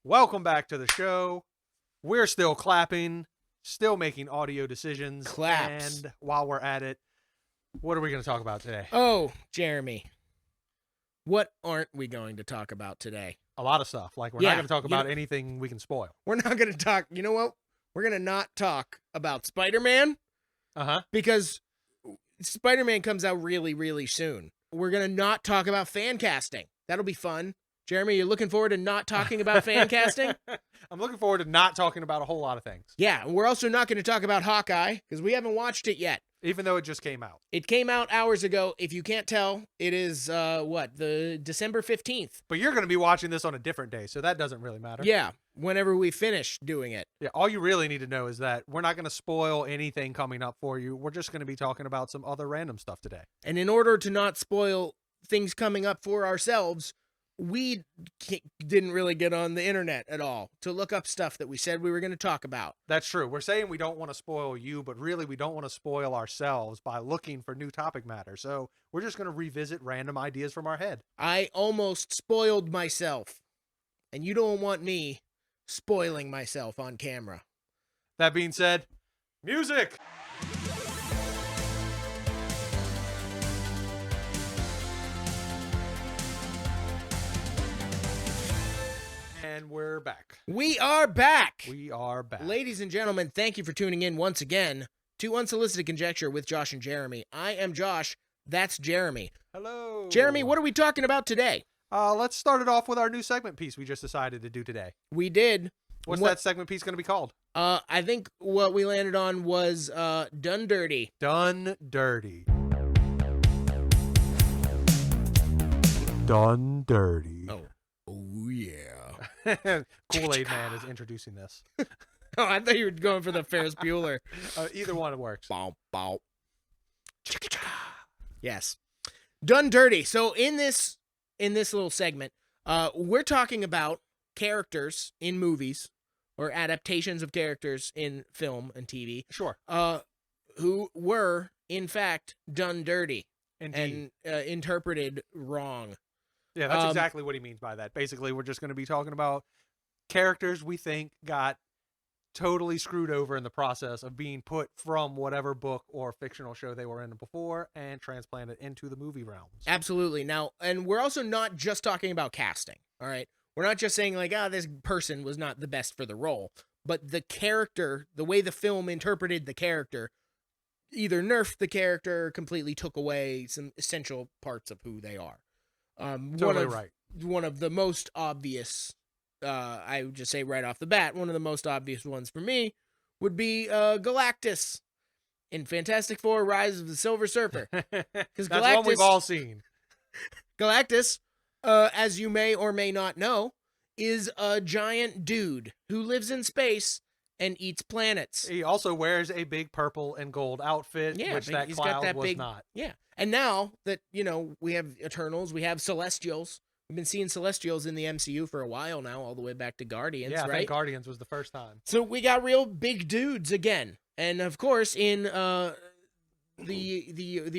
Welcome back to the show. We're still clapping, still making audio decisions. Claps. And while we're at it, what are we going to talk about today? Oh, Jeremy. What aren't we going to talk about today? A lot of stuff. Like, we're not going to talk about anything we can spoil. We're not going to talk. You know what? We're going to not talk about Spider-Man. Because Spider-Man comes out really, really soon. We're going to not talk about fan casting. That'll be fun. Jeremy, you looking forward to not talking about fan casting? I'm looking forward to not talking about a whole lot of things. Yeah, we're also not going to talk about Hawkeye because we haven't watched it yet. Even though it just came out. It came out hours ago. If you can't tell, it is, the December 15th. But you're going to be watching this on a different day, so that doesn't really matter. Yeah, whenever we finish doing it. Yeah, all you really need to know is that we're not going to spoil anything coming up for you. We're just going to be talking about some other random stuff today. And in order to not spoil things coming up for ourselves, we didn't really get on the internet at all to look up stuff that we said we were going to talk about. That's true. We're saying we don't want to spoil you, but really we don't want to spoil ourselves by looking for new topic matter. So we're just going to revisit random ideas from our head. I almost spoiled myself, and you don't want me spoiling myself on camera. That being said, music! And we're back. We are back. We are back. Ladies and gentlemen, thank you for tuning in once again to Unsolicited Conjecture with Josh and Jeremy. I am Josh. That's Jeremy. Hello. Jeremy, what are we talking about today? Let's start it off with our new segment piece we just decided to do today. We did. What's that segment piece going to be called? I think what we landed on was Done Dirty. Done Dirty. Done Dirty. Oh yeah. Kool-Aid Man is introducing this. Oh, I thought you were going for the Ferris Bueller. Either one works. Bow, bow. Yes. Done Dirty. So in this little segment, we're talking about characters in movies or adaptations of characters in film and TV. Sure. Who were in fact done dirty. Indeed. And interpreted wrong. Yeah, that's exactly what he means by that. Basically, we're just going to be talking about characters we think got totally screwed over in the process of being put from whatever book or fictional show they were in before and transplanted into the movie realms. Absolutely. Now, and we're also not just talking about casting, all right? We're not just saying like, this person was not the best for the role, but the character, the way the film interpreted the character, either nerfed the character or completely took away some essential parts of who they are. Totally right. One of the most obvious, I would just say right off the bat, one of the most obvious ones for me would be Galactus in Fantastic Four: Rise of the Silver Surfer. That's one we've all seen. Galactus, as you may or may not know, is a giant dude who lives in space and eats planets. He also wears a big purple and gold outfit, which that he's Cloud got that was big, not. Yeah. And now that, we have Eternals, we have Celestials. We've been seeing Celestials in the MCU for a while now, all the way back to Guardians, right? I think Guardians was the first time. So we got real big dudes again. And of course, in the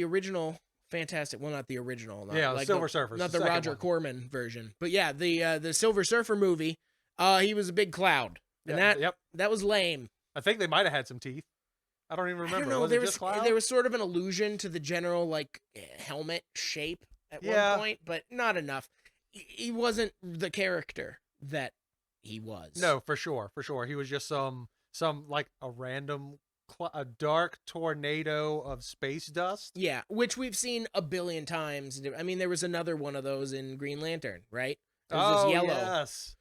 original Fantastic, well, not the original. Like Silver Surfer. Not the Roger Corman version. But yeah, the Silver Surfer movie, he was a big cloud. And that was lame. I think they might have had some teeth. I don't even remember. I don't know. There was sort of an allusion to the general helmet shape at one point, but not enough. He wasn't the character that he was. No, for sure. He was just some like a random a dark tornado of space dust. Yeah, which we've seen a billion times. I mean, there was another one of those in Green Lantern, right? It was this yellow. Yes.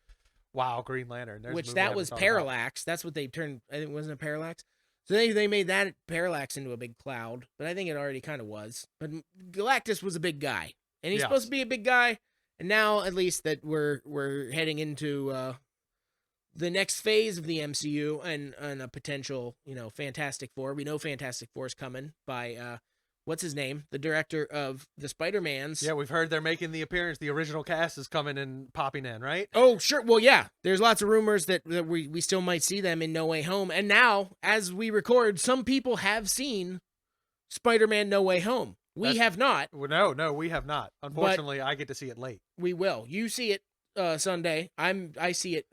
Wow, Green Lantern. Which that was Parallax. That's what they turned. I think wasn't it Parallax. So they made that Parallax into a big cloud, but I think it already kind of was. But Galactus was a big guy, and he's supposed to be a big guy. And now, at least that we're heading into the next phase of the MCU and a potential, Fantastic Four. We know Fantastic Four is coming by what's his name? The director of the Spider-Mans. Yeah, we've heard they're making the appearance. The original cast is coming and popping in, right? Oh, sure. Well, yeah. There's lots of rumors that we still might see them in No Way Home. And now, as we record, some people have seen Spider-Man No Way Home. We have not. No, we have not. Unfortunately, I get to see it late. We will. You see it Sunday. I see it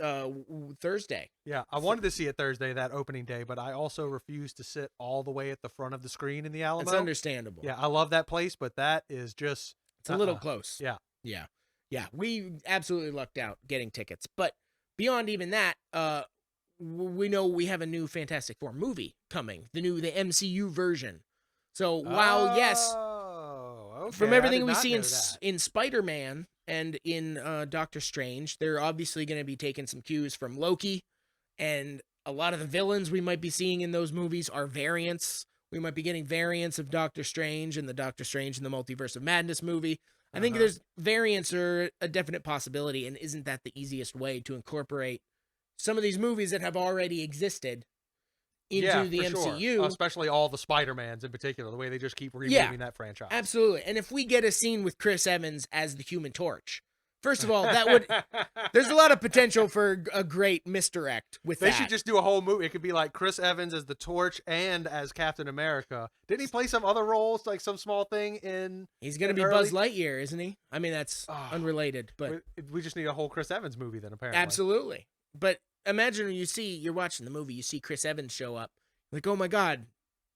Thursday. Yeah, I wanted to see it Thursday, that opening day, but I also refused to sit all the way at the front of the screen in the Alamo. It's understandable. Yeah, I love that place, but that is just... It's a little close. Yeah. Yeah. We absolutely lucked out getting tickets. But beyond even that, we know we have a new Fantastic Four movie coming, the MCU version. So while, yes, okay, from everything we see in Spider-Man and in Doctor Strange, they're obviously going to be taking some cues from Loki. And a lot of the villains we might be seeing in those movies are variants. We might be getting variants of Doctor Strange and the Doctor Strange in the Multiverse of Madness movie. I think there's variants are a definite possibility, and isn't that the easiest way to incorporate some of these movies that have already existed into the MCU? Sure. Especially all the Spider-Mans in particular, the way they just keep rebooting that franchise. Absolutely. And if we get a scene with Chris Evans as the Human Torch, first of all, that would there's a lot of potential for a great misdirect with that. They should just do a whole movie. It could be like Chris Evans as the Torch and as Captain America. Didn't he play some other roles, like some small thing in... He's going to be Buzz Lightyear, isn't he? I mean, that's unrelated, but... We just need a whole Chris Evans movie then, apparently. Absolutely. But imagine you're watching the movie, you see Chris Evans show up, like, oh my God,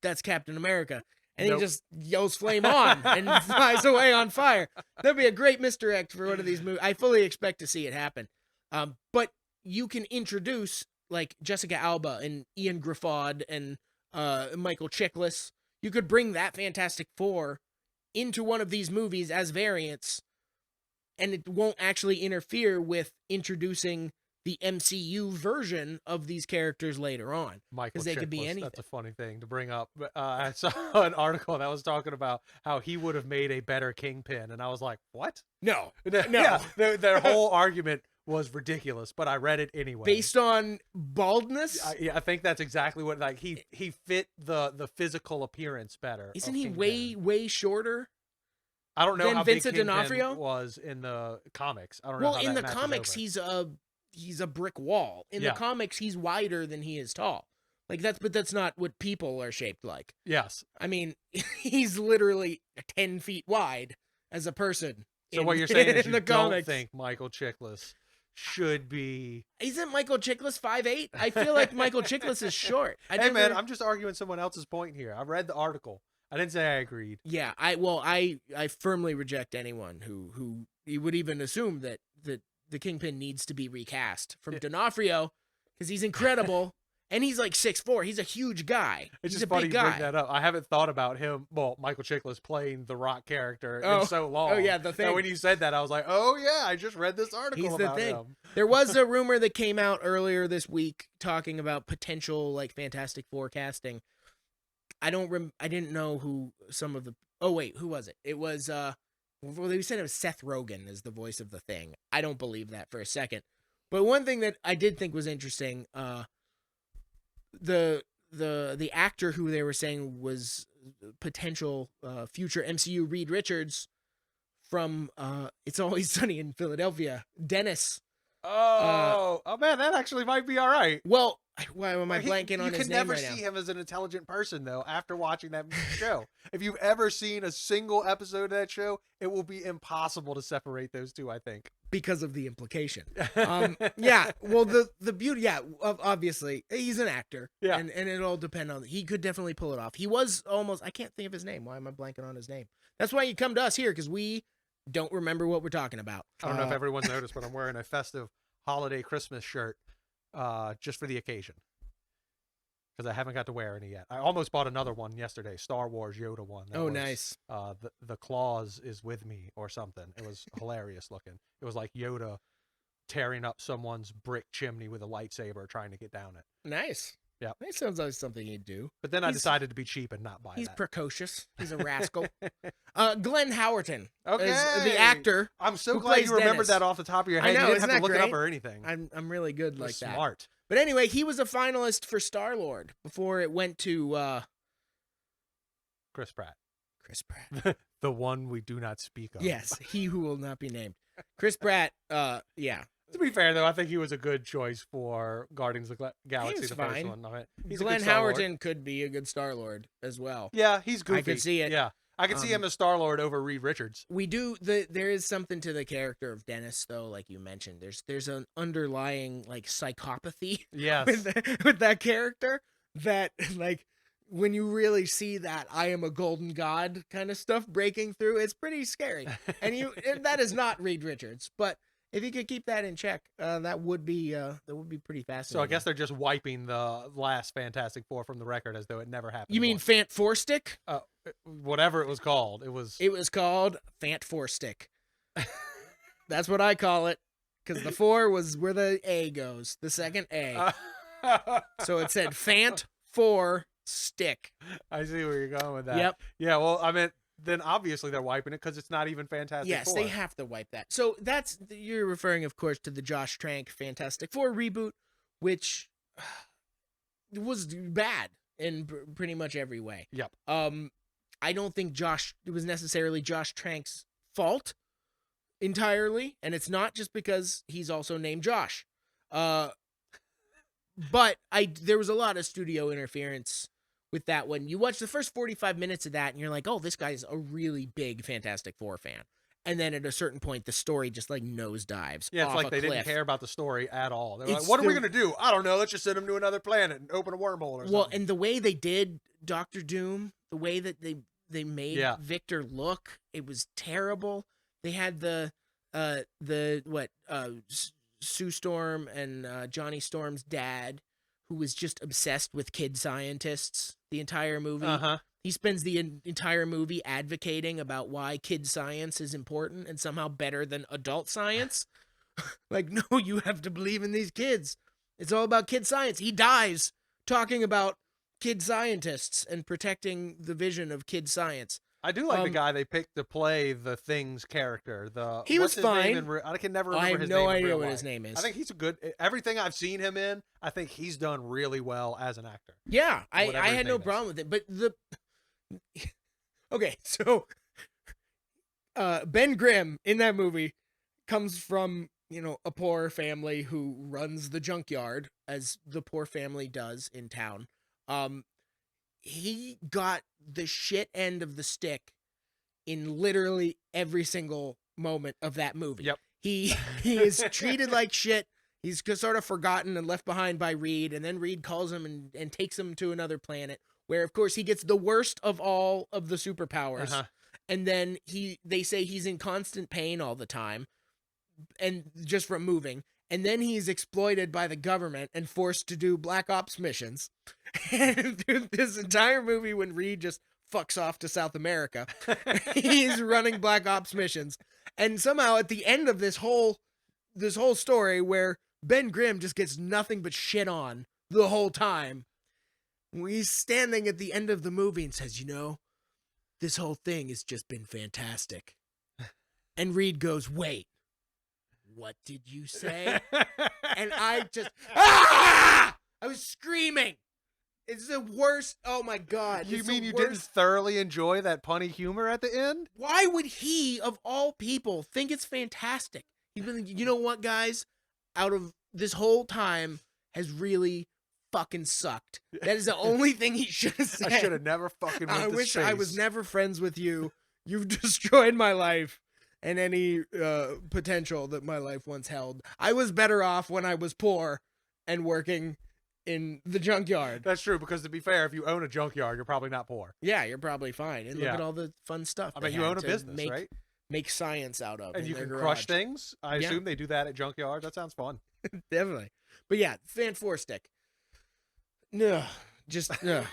that's Captain America. And he just yells flame on and flies away on fire. That'd be a great misdirect for one of these movies. I fully expect to see it happen. But you can introduce like Jessica Alba and Ian Gruffudd and Michael Chiklis. You could bring that Fantastic Four into one of these movies as variants, and it won't actually interfere with introducing the MCU version of these characters later on. Michael they could be anything. That's a funny thing to bring up. I saw an article that was talking about how he would have made a better Kingpin, and I was like, what? No. Yeah, their whole argument was ridiculous, but I read it anyway. Based on baldness? I think that's exactly what, like, he fit the physical appearance better. Isn't he way shorter? I don't know than how Vincent big Kingpin D'Onofrio was in the comics. I don't know. Well, in the comics, he's a brick wall. In the comics, he's wider than he is tall. Like but that's not what people are shaped like. Yes. I mean, he's literally 10 feet wide as a person. So what you're saying is you don't think Michael Chiklis should be... Isn't Michael Chiklis 5'8"? I feel like Michael Chiklis is short. Man, I'm just arguing someone else's point here. I read the article. I didn't say I agreed. Yeah, I firmly reject anyone who would even assume that the Kingpin needs to be recast from D'Onofrio, because he's incredible and he's like 6'4". He's a huge guy. It's he's just a funny big you guy. bring that up. I haven't thought about him. Well, Michael Chiklis playing the Rock character in so long. Oh yeah, the thing. And when you said that, I was like, oh yeah, I just read this article he's about the thing. him. There was a rumor that came out earlier this week talking about potential like Fantastic Four casting. I didn't know who some of the... Oh, wait, who was it? It was, well, they said it was Seth Rogen as the voice of the Thing. I don't believe that for a second. But one thing that I did think was interesting, the actor who they were saying was potential future MCU Reed Richards from It's Always Sunny in Philadelphia, Dennis. Oh man, that actually might be all right. Well, why am I blanking on his name right now? You can never see him as an intelligent person, though, after watching that show. If you've ever seen a single episode of that show, it will be impossible to separate those two, I think. Because of the implication. Yeah, well, the beauty, obviously, he's an actor. Yeah. And it'll all depend on... He could definitely pull it off. He was almost... I can't think of his name. Why am I blanking on his name? That's why you come to us here, because we don't remember what we're talking about. I don't know if everyone's noticed, but I'm wearing a festive holiday Christmas shirt just for the occasion, because I haven't got to wear any yet. I almost bought another one yesterday, Star Wars Yoda one. Nice. The clause is with me or something. It was hilarious looking. It was like Yoda tearing up someone's brick chimney with a lightsaber trying to get down it. Nice. Yeah. That sounds like something he'd do. But then I decided to be cheap and not buy He's that. precocious. He's a rascal. Glenn Howerton. Okay. Is the actor. I'm so glad you remembered that off the top of your head. I know, you didn't have to look great? it up or anything. I'm really good like that. Smart. But anyway, he was a finalist for Star-Lord before it went to Chris Pratt. Chris Pratt. The one we do not speak of. Yes, he who will not be named. Chris Pratt, yeah. To be fair, though, I think he was a good choice for Guardians of the Galaxy, the first one. He's Glenn Howerton could be a good Star-Lord as well. Yeah, he's goofy. I could see it. Yeah. I can see him as Star-Lord over Reed Richards. There is something to the character of Dennis, though, like you mentioned. There's an underlying like psychopathy Yes. with that character that like when you really see that I am a golden god kind of stuff breaking through, it's pretty scary. And that is not Reed Richards, but if you could keep that in check, that would be pretty fascinating. So I guess they're just wiping the last Fantastic Four from the record as though it never happened. You mean Fant Four Stick? Whatever it was called. It was called Fant Four Stick. That's what I call it, because the 4 was where the A goes, the second A. So it said Fant Four Stick. I see where you're going with that. Yep. Yeah, well, I mean, then obviously they're wiping it because it's not even Fantastic Four. Yes, they have to wipe that. So you're referring, of course, to the Josh Trank Fantastic Four reboot, which was bad in pretty much every way. Yep. I don't think it was necessarily Josh Trank's fault entirely, and it's not just because he's also named Josh. But there was a lot of studio interference with that one. You watch the first 45 minutes of that and you're like, oh, this guy's a really big Fantastic Four fan. And then at a certain point, the story just like nosedives. Yeah, it's off like a they cliff. didn't care about the story at all. They're like, what are we going to do? I don't know. Let's just send him to another planet and open a wormhole or something. Well, and the way they did Doctor Doom, the way that they made Victor look, it was terrible. They had Sue Storm and Johnny Storm's dad, who was just obsessed with kid scientists the entire movie. Uh-huh. He spends the entire movie advocating about why kid science is important and somehow better than adult science. Like, no, you have to believe in these kids. It's all about kid science. He dies talking about kid scientists and protecting the vision of kid science. I do like the guy they picked to play the Thing's character. He was fine. I can never remember his name. I have no idea what his name is. I think he's everything I've seen him in, I think he's done really well as an actor. Yeah, I had no problem with it. But okay, so Ben Grimm in that movie comes from, a poor family who runs the junkyard, as the poor family does in town. He got the shit end of the stick in literally every single moment of that movie. Yep. He is treated like shit. He's sort of forgotten and left behind by Reed, and then Reed calls him and takes him to another planet where, of course, he gets the worst of all of the superpowers. Uh-huh. And then they say he's in constant pain all the time, and just from moving. And then he's exploited by the government and forced to do Black Ops missions. And through this entire movie, when Reed just fucks off to South America, he's running Black Ops missions. And somehow at the end of this whole story, where Ben Grimm just gets nothing but shit on the whole time, he's standing at the end of the movie and says, this whole thing has just been fantastic. And Reed goes, wait, what did you say? And I just, I was screaming. It's the worst. Oh my God. You mean you didn't thoroughly enjoy that punny humor at the end? Why would he, of all people, think it's fantastic? He's been, you know what, guys? Out of this whole time has really fucking sucked. That is the only thing he should have said. I should have never fucking went I to wish space. I was never friends with you. You've destroyed my life and any potential that my life once held. I was better off when I was poor and working in the junkyard. That's true, because to be fair, if you own a junkyard, you're probably not poor. Yeah, you're probably fine. And look at all the fun stuff. I mean, you own a business, right? Make science out of. And you can crush things. I assume they do that at junkyards. That sounds fun. Definitely. But yeah, Fan Four Stick. No, just no.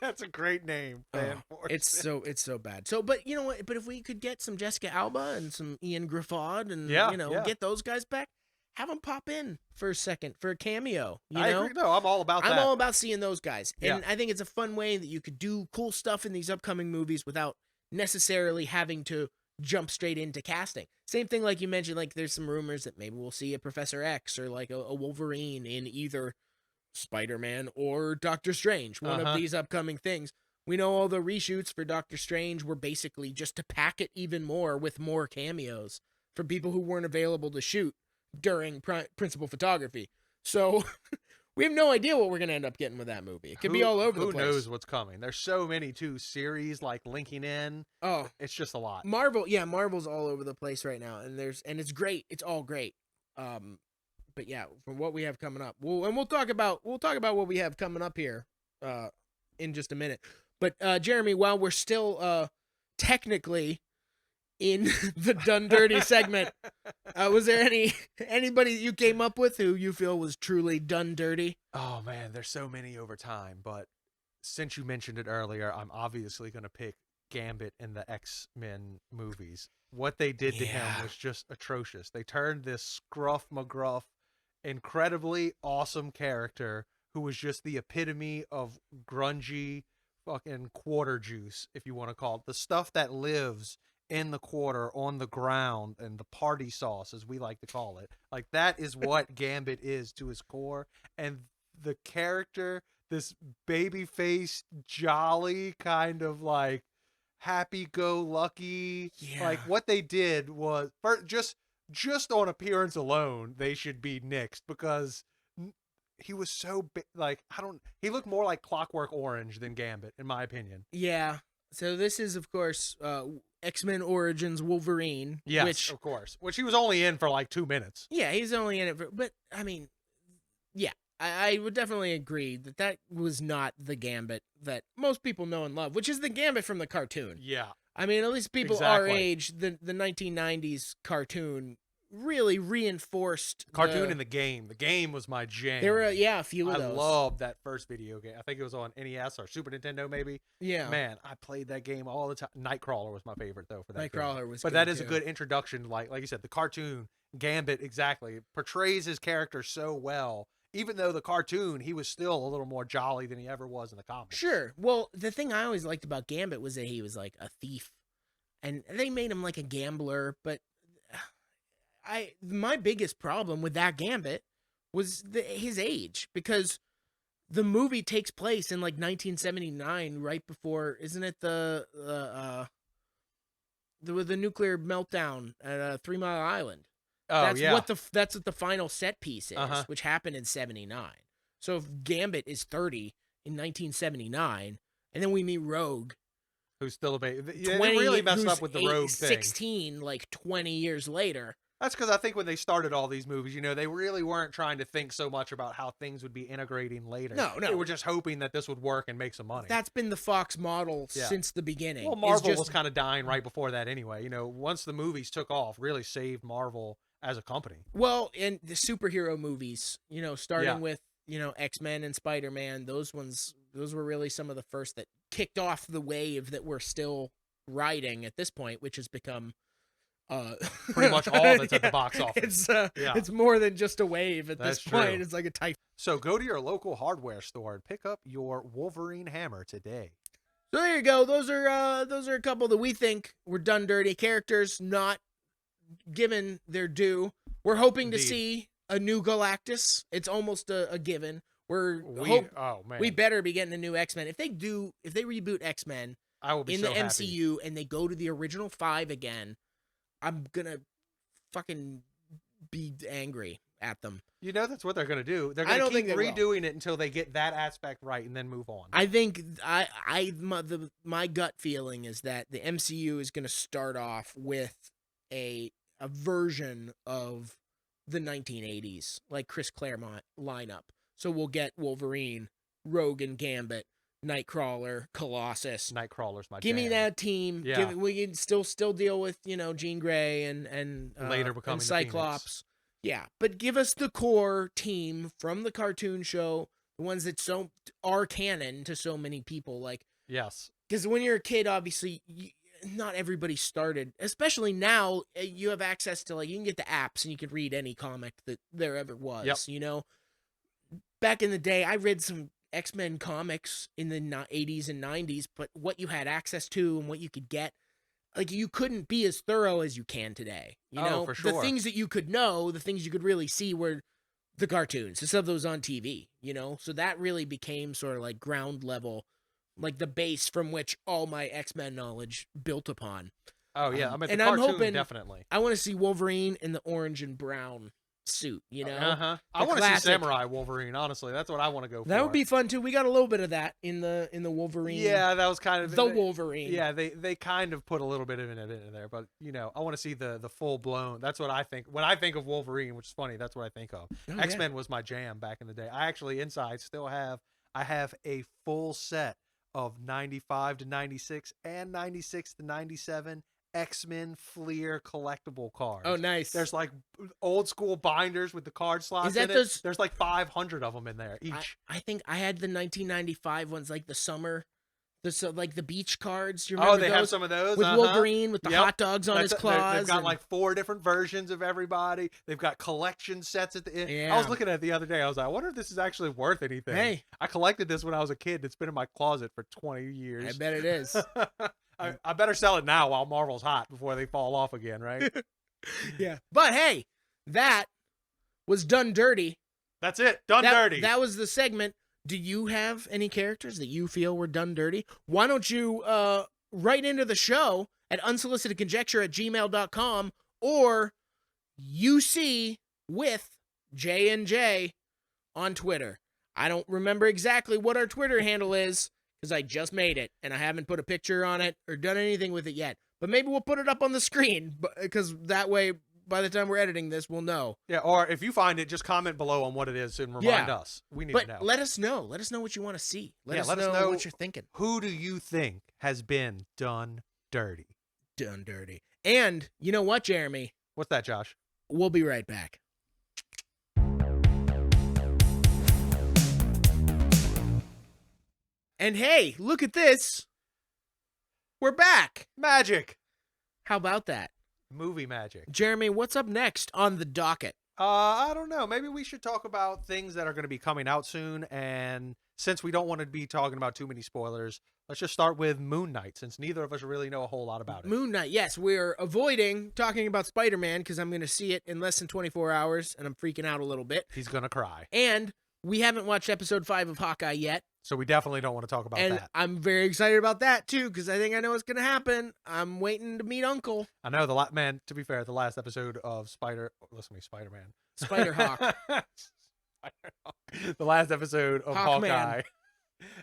That's a great name. Fan Four it's Stick. it's so bad. So, but you know what? But if we could get some Jessica Alba and some Ian Graffaud and get those guys back, have them pop in for a second for a cameo. I agree. No, I'm all about that. I'm all about seeing those guys, and I think it's a fun way that you could do cool stuff in these upcoming movies without necessarily having to jump straight into casting. Same thing like you mentioned, like there's some rumors that maybe we'll see a Professor X or like a Wolverine in either Spiderman or Doctor Strange, one of these upcoming things. We know all the reshoots for Doctor Strange were basically just to pack it even more with more cameos for people who weren't available to shoot during principal photography. So we have no idea what we're gonna end up getting with that movie. It could be all over the place. Who knows what's coming? There's so many series like linking in. Oh, it's just a lot. Marvel's all over the place right now, and it's great. It's all great. But yeah, from what we have coming up, we'll talk about what we have coming up here, in just a minute. But Jeremy, while we're still technically in the Done Dirty segment, was there anybody you came up with who you feel was truly done dirty? Oh man, there's so many over time, but since you mentioned it earlier, I'm obviously going to pick Gambit in the X-Men movies. What they did to him was just atrocious. They turned this Scruff McGruff, incredibly awesome character who was just the epitome of grungy fucking quarter juice, if you want to call it. The stuff that lives in the quarter, on the ground, and the party sauce, as we like to call it. Like, that is what Gambit is to his core. And the character, this baby-faced, jolly, kind of like happy-go-lucky. Like, what they did was, just on appearance alone, they should be nixed, because he was so he looked more like Clockwork Orange than Gambit, in my opinion. Yeah. So this is, of course, X-Men Origins Wolverine. Yes, of course. Which he was only in for like 2 minutes. Yeah, he's only in it for, but I mean, yeah, I would definitely agree that was not the Gambit that most people know and love, which is the Gambit from the cartoon. Yeah. I mean, at least people our age, the 1990s cartoon really reinforced cartoon in the game. The game was my jam. There were a few of those. I loved that first video game. I think it was on NES or Super Nintendo, maybe. Yeah, man, I played that game all the time. Nightcrawler was my favorite though for that. Nightcrawler was, but that is a good introduction. Like you said, the cartoon Gambit exactly portrays his character so well. Even though the cartoon, he was still a little more jolly than he ever was in the comics. Sure. Well, the thing I always liked about Gambit was that he was like a thief, and they made him like a gambler, but my biggest problem with that Gambit was his age, because the movie takes place in like 1979, right before, isn't it the nuclear meltdown at 3 Mile Island? That's what the final set piece is, which happened in 79. So if Gambit is 30 in 1979, and then we meet Rogue, who's still a baby. Yeah, they really messed up with the Rogue thing. 16, like 20 years later. That's because I think when they started all these movies, they really weren't trying to think so much about how things would be integrating later. No. They were just hoping that this would work and make some money. That's been the Fox model since the beginning. Well, Marvel was kind of dying right before that anyway. Once the movies took off, really saved Marvel as a company. Well, and the superhero movies, starting with, X-Men and Spiderman, those were really some of the first that kicked off the wave that we're still riding at this point, which has become pretty much all that's at the box office. It's more than just a wave at this point. True. It's like a type. So go to your local hardware store and pick up your Wolverine hammer today. So there you go. Those are a couple that we think were done dirty characters, not given their due. We're hoping to see a new Galactus. It's almost a given. We better be getting a new X-Men. If they reboot X-Men, I will be in so the happy. MCU and they go to the original 5 again, I'm gonna fucking be angry at them. That's what they're gonna do. They're gonna keep redoing it until they get that aspect right and then move on. I think my gut feeling is that the MCU is gonna start off with a version of the 1980s, like Chris Claremont lineup. So we'll get Wolverine, Rogue and Gambit, Nightcrawler, Colossus. Nightcrawler's my Give jam. me that team. Yeah. We can still deal with, Jean Grey and later becoming and Cyclops. Yeah, but give us the core team from the cartoon show, the ones that are canon to so many people. Like, yes, because when you're a kid, obviously, not everybody started. Especially now, you have access to you can get the apps and you can read any comic that there ever was. Yep. Back in the day, I read some X-Men comics in the 80s and 90s, but what you had access to and what you could get, you couldn't be as thorough as you can today. For sure. The things that you could know, the things you could really see were the cartoons, the stuff that was on TV, So that really became sort of like ground level, like the base from which all my X-Men knowledge built upon. Oh, yeah. I'm hoping, hoping, definitely. I want to see Wolverine in the orange and brown suit, you know? I want to see Samurai Wolverine, honestly. That's what I want to go for. That would be fun too. We got a little bit of that in the Wolverine. Yeah, that was kind of the Wolverine. Yeah, they kind of put a little bit of it in there, but I want to see the full blown. That's what I think when I think of Wolverine, which is funny. That's what I think of. X-Men was my jam back in the day. I actually inside still have a full set of 95 to 96 and 96 to 97 X-Men Fleer collectible cards. Oh, nice. There's like old school binders with the card slots. Is that in it. There's like 500 of them in there each. I think I had the 1995 ones, like the summer, like the beach cards. You remember they have some of those with Wolverine with the hot dogs on his claws. They've got like 4 different versions of everybody. They've got collection sets at the end. Yeah. I was looking at it the other day. I was like, I wonder if this is actually worth anything. Hey, I collected this when I was a kid. It's been in my closet for 20 years. I bet it is. I better sell it now while Marvel's hot before they fall off again, right? Yeah. But hey, that was Done Dirty. That's it. Dirty. That was the segment. Do you have any characters that you feel were done dirty? Why don't you write into the show at unsolicitedconjecture@gmail.com or UC with J&J on Twitter. I don't remember exactly what our Twitter handle is, because I just made it, and I haven't put a picture on it or done anything with it yet. But maybe we'll put it up on the screen, because that way, by the time we're editing this, we'll know. Yeah, or if you find it, just comment below on what it is and remind us. We need to know. Let us know. Let us know what you want to see. Let us know what you're thinking. Who do you think has been done dirty? Done dirty. And you know what, Jeremy? What's that, Josh? We'll be right back. And hey, look at this. We're back. Magic. How about that? Movie magic. Jeremy, what's up next on the docket? I don't know. Maybe we should talk about things that are going to be coming out soon. And since we don't want to be talking about too many spoilers, let's just start with Moon Knight, since neither of us really know a whole lot about it. Moon Knight, yes. We're avoiding talking about Spider-Man because I'm going to see it in less than 24 hours, and I'm freaking out a little bit. He's going to cry. And we haven't watched episode 5 of Hawkeye yet. So we definitely don't want to talk about that. And I'm very excited about that, too, because I think I know what's going to happen. I'm waiting to meet Uncle. I know. Man, to be fair, the last episode of Spider-Man. Spider-Hawk. The last episode of Hawkeye.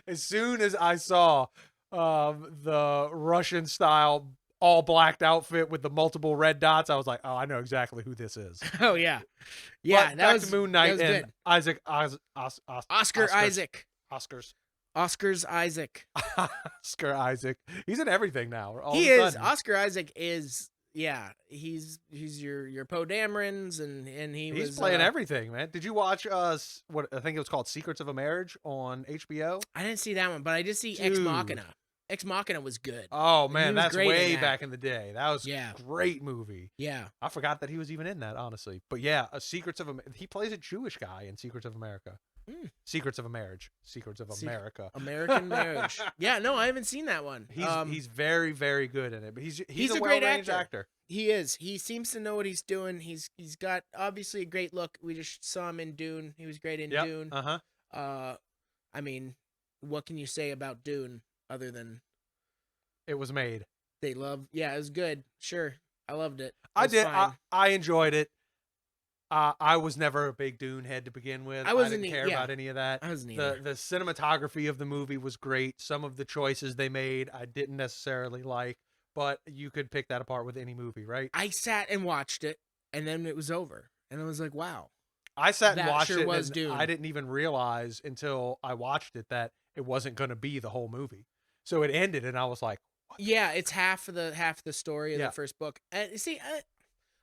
As soon as I saw the Russian-style all-blacked outfit with the multiple red dots, I was like, oh, I know exactly who this is. Oh, yeah. Yeah, but back to Moon Knight and good. Oscar Isaac. Oscar Isaac. He's in everything now. He is. Oscar Isaac is. Yeah, he's your Poe Damerons, and he's playing everything, man. Did you watch what I think it was called Secrets of a Marriage on HBO? I didn't see that one, but I did see Ex Machina. Ex Machina was good. Oh man, that's way back in the day. That was a great movie. Yeah, I forgot that he was even in that, honestly. But yeah, he plays a Jewish guy in Secrets of America. Secrets of a Marriage. Secrets of America. American Marriage. Yeah, no, I haven't seen that one. He's very, very good in it. But he's a great actor. He is. He seems to know what he's doing. He's got obviously a great look. We just saw him in Dune. He was great in Dune. I mean, what can you say about Dune other than it was made? Yeah, it was good. Sure. I loved it. I did. I enjoyed it. I was never a big Dune head to begin with. I didn't care about any of that. I wasn't either. The cinematography of the movie was great. Some of the choices they made I didn't necessarily like, but you could pick that apart with any movie, right? I sat and watched it, and then it was over, and I was like, "Wow." I sat and watched it, was and Dune. I didn't even realize until I watched it that it wasn't going to be the whole movie. So it ended, and I was like, what? "Yeah, it's half the story of the first book." See,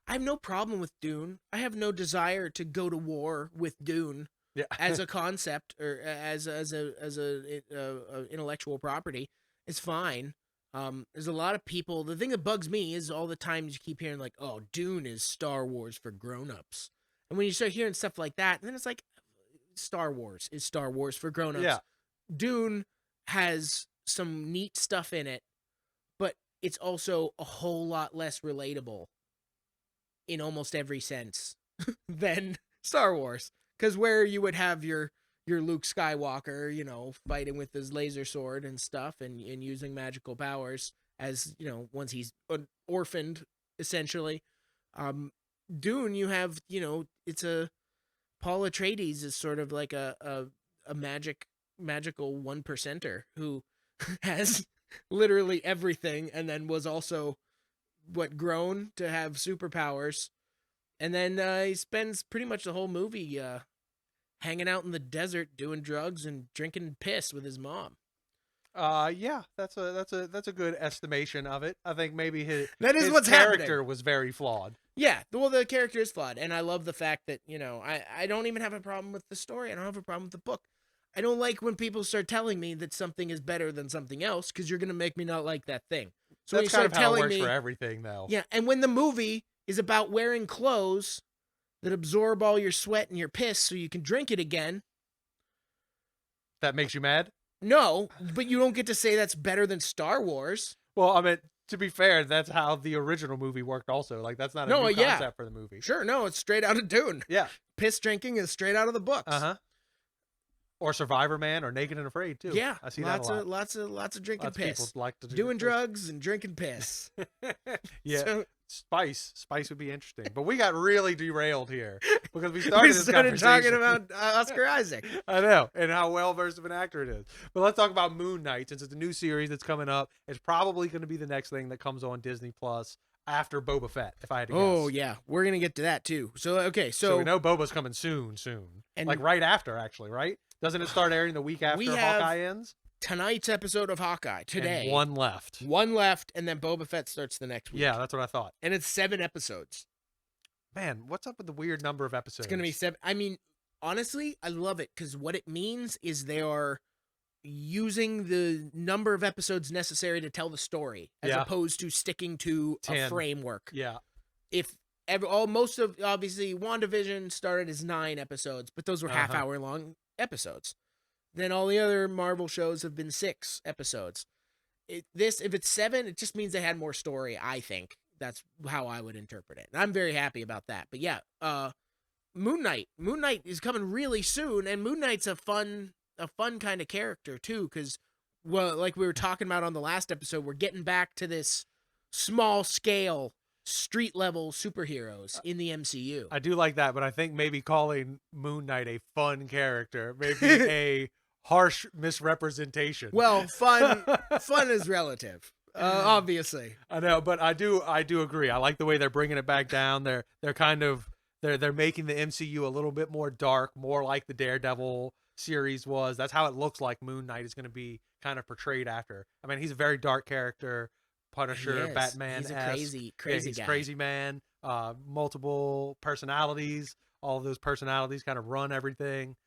I have no problem with Dune. I have no desire to go to war with Dune as a concept or as a intellectual property. It's fine. There's a lot of people. The thing that bugs me is all the times you keep hearing like, "Oh, Dune is Star Wars for grown-ups," and when you start hearing stuff like that, then it's like, Star Wars is Star Wars for grown-ups. Yeah. Dune has some neat stuff in it, but it's also a whole lot less relatable in almost every sense than Star Wars. Because where you would have your Luke Skywalker, fighting with his laser sword and stuff and using magical powers as, once he's orphaned, essentially. Dune, you have, it's a Paul Atreides is sort of like a magical 1%er who has literally everything, and then was also grown to have superpowers, and then he spends pretty much the whole movie hanging out in the desert doing drugs and drinking piss with his mom. Yeah, that's a good estimation of it. I think maybe his what's character happening. was very flawed. Yeah, well, the character is flawed, and I love the fact that, I don't even have a problem with the story. I don't have a problem with the book. I don't like when people start telling me that something is better than something else, because you're going to make me not like that thing. So that's kind of how it works for everything, though. Yeah, and when the movie is about wearing clothes that absorb all your sweat and your piss so you can drink it again. That makes you mad? No, but you don't get to say that's better than Star Wars. Well, I mean, to be fair, that's how the original movie worked also. Like, that's not a new concept for the movie. Sure, no, it's straight out of Dune. Yeah. Piss drinking is straight out of the books. Uh-huh. Or Survivor Man or Naked and Afraid, too. Yeah, I see that a lot. Lots of drinking piss. People like to doing drugs and drinking piss. Yeah. So, Spice would be interesting. But we got really derailed here because we started talking about Oscar Isaac. I know, and how well versed of an actor it is. But let's talk about Moon Knight, since it's a new series that's coming up. It's probably going to be the next thing that comes on Disney Plus after Boba Fett, if I had to guess. Oh, yeah. We're going to get to that, too. So, okay. So we know Boba's coming soon. And like right after, actually, right? Doesn't it start airing the week after Hawkeye ends? Tonight's episode of Hawkeye today. And one left, and then Boba Fett starts the next week. Yeah, that's what I thought. And it's 7 episodes. Man, what's up with the weird number of episodes? It's going to be 7. I mean, honestly, I love it because what it means is they are using the number of episodes necessary to tell the story as opposed to sticking to 10. A framework. Yeah. If most of, obviously, WandaVision started as 9 episodes, but those were half-hour long episodes. Then all the other Marvel shows have been 6 episodes. If it's 7, it just means they had more story, I think. That's how I would interpret it. And I'm very happy about that. But yeah, Moon Knight. Moon Knight is coming really soon, and Moon Knight's a fun kind of character too, because, well, like we were talking about on the last episode, we're getting back to this small scale, street level superheroes in the MCU. I do like that, but I think maybe calling Moon Knight a fun character, maybe a harsh misrepresentation. Well, fun is relative, obviously. I know, but I do agree. I like the way they're bringing it back down. They're making the MCU a little bit more dark, more like the Daredevil series was. That's how it looks like Moon Knight is going to be kind of portrayed after. I mean, he's a very dark character. Punisher, Batman. He's a crazy guy. Crazy man. Multiple personalities. All of those personalities kind of run everything.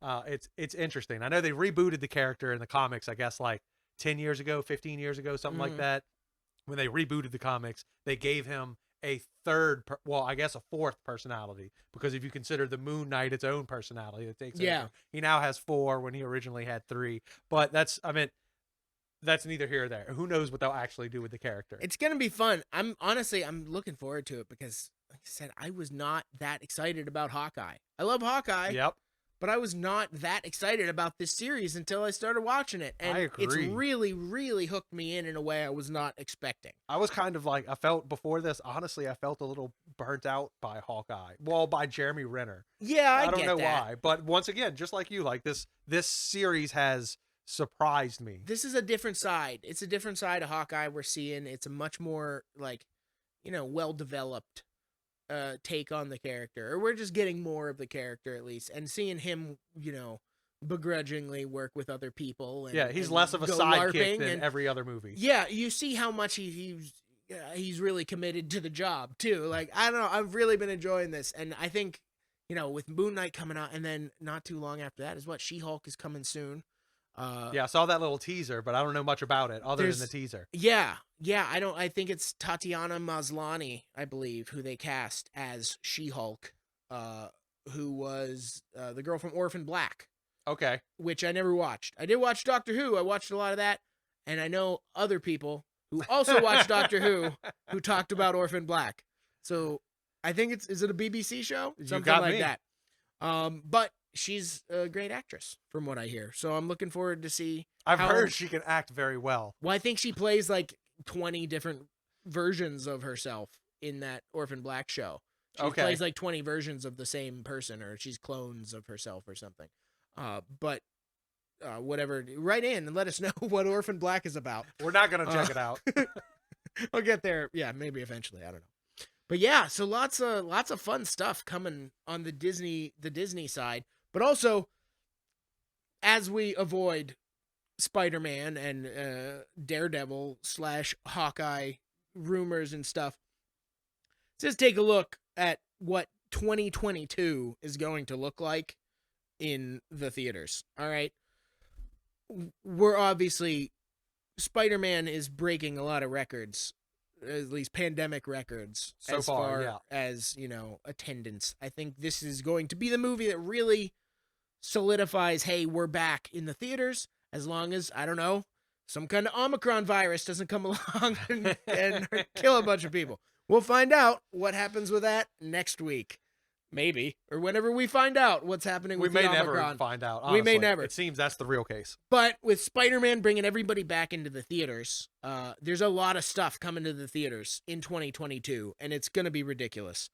It's interesting. I know they rebooted the character in the comics, I guess, like 10 years ago, 15 years ago, something like that. When they rebooted the comics, they gave him a fourth personality, because if you consider the Moon Knight its own personality, it takes over. He now has 4 when he originally had 3. But that's neither here or there. Who knows what they'll actually do with the character? It's gonna be fun. I'm looking forward to it because, like I said, I was not that excited about Hawkeye. I love Hawkeye. Yep. But I was not that excited about this series until I started watching it. And I agree. It's really, really hooked me in a way I was not expecting. I was kind of like, I felt before this, honestly, I felt a little burnt out by Hawkeye. Well, by Jeremy Renner. Yeah, I don't know that. why. But once again, just like you, like this series has surprised me. This is a different side. It's a different side of Hawkeye we're seeing. It's a much more, like, well-developed take on the character, or we're just getting more of the character at least, and seeing him begrudgingly work with other people, and he's less of a sidekick than every other movie. You see how much he's really committed to the job too. Like, I don't know, I've really been enjoying this, and I think with Moon Knight coming out, and then not too long after that is what She-Hulk is coming soon. I saw that little teaser, but I don't know much about it other than the teaser. I think it's Tatiana Maslany, I believe, who they cast as She-Hulk, who was the girl from Orphan Black. Okay. Which I never watched. I did watch Doctor Who. I watched a lot of that, and I know other people who also watched Doctor Who who talked about Orphan Black. So I think is it a BBC show? Something like that. But she's a great actress, from what I hear. So I'm looking forward to see. I've heard she can act very well. Well, I think she plays like 20 different versions of herself in that Orphan Black show. She plays like 20 versions of the same person, or she's clones of herself or something. But whatever, write in and let us know what Orphan Black is about. We're not gonna check it out. I'll get there. Yeah, maybe eventually. I don't know. But yeah, so lots of fun stuff coming on the Disney side. But also, as we avoid Spider-Man and Daredevil / Hawkeye rumors and stuff, let's just take a look at what 2022 is going to look like in the theaters. All right. We're obviously, Spider-Man is breaking a lot of records, at least pandemic records, so as far as, attendance. I think this is going to be the movie that really solidifies, hey, we're back in the theaters, as long as, I don't know, some kind of Omicron virus doesn't come along and kill a bunch of people. We'll find out what happens with that next week. Maybe. Or whenever we find out what's happening with the Omicron. We may never find out, honestly. We may never. It seems that's the real case. But with Spider-Man bringing everybody back into the theaters, there's a lot of stuff coming to the theaters in 2022, and it's going to be ridiculous.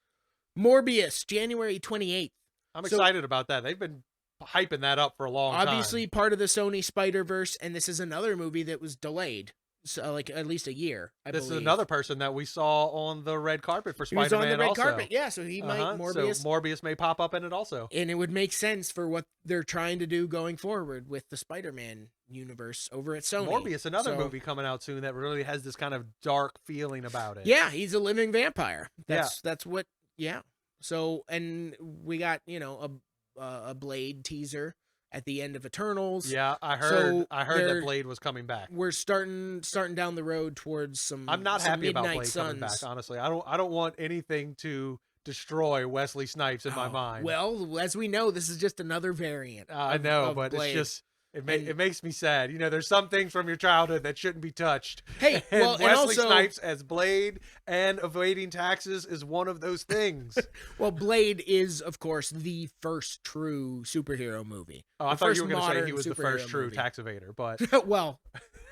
Morbius, January 28th. I'm excited about that. They've been hyping that up for a long time. Obviously part of the Sony Spider-Verse, and this is another movie that was delayed. So, like, at least a year, I believe. This is another person that we saw on the red carpet for Spider-Man. He was on the red also. carpet, yeah. So he might Morbius. So Morbius may pop up in it also, and it would make sense for what they're trying to do going forward with the Spider-Man universe over at Sony. Morbius, another movie coming out soon that really has this kind of dark feeling about it. Yeah, he's a living vampire. That's what. Yeah. So, and we got a Blade teaser at the end of Eternals. Yeah, I heard that Blade was coming back. We're starting down the road towards some. I'm not happy about Blade Suns. coming back, honestly. I don't want anything to destroy Wesley Snipes in my mind. Well, as we know, this is just another variant. I know, but Blade. It's just it makes me sad. There's some things from your childhood that shouldn't be touched. Hey, and well, Wesley and also, Snipes as Blade and evading taxes is one of those things. Well, Blade is, of course, the first true superhero movie. Oh, I thought you were going to say he was the first true tax evader, but well,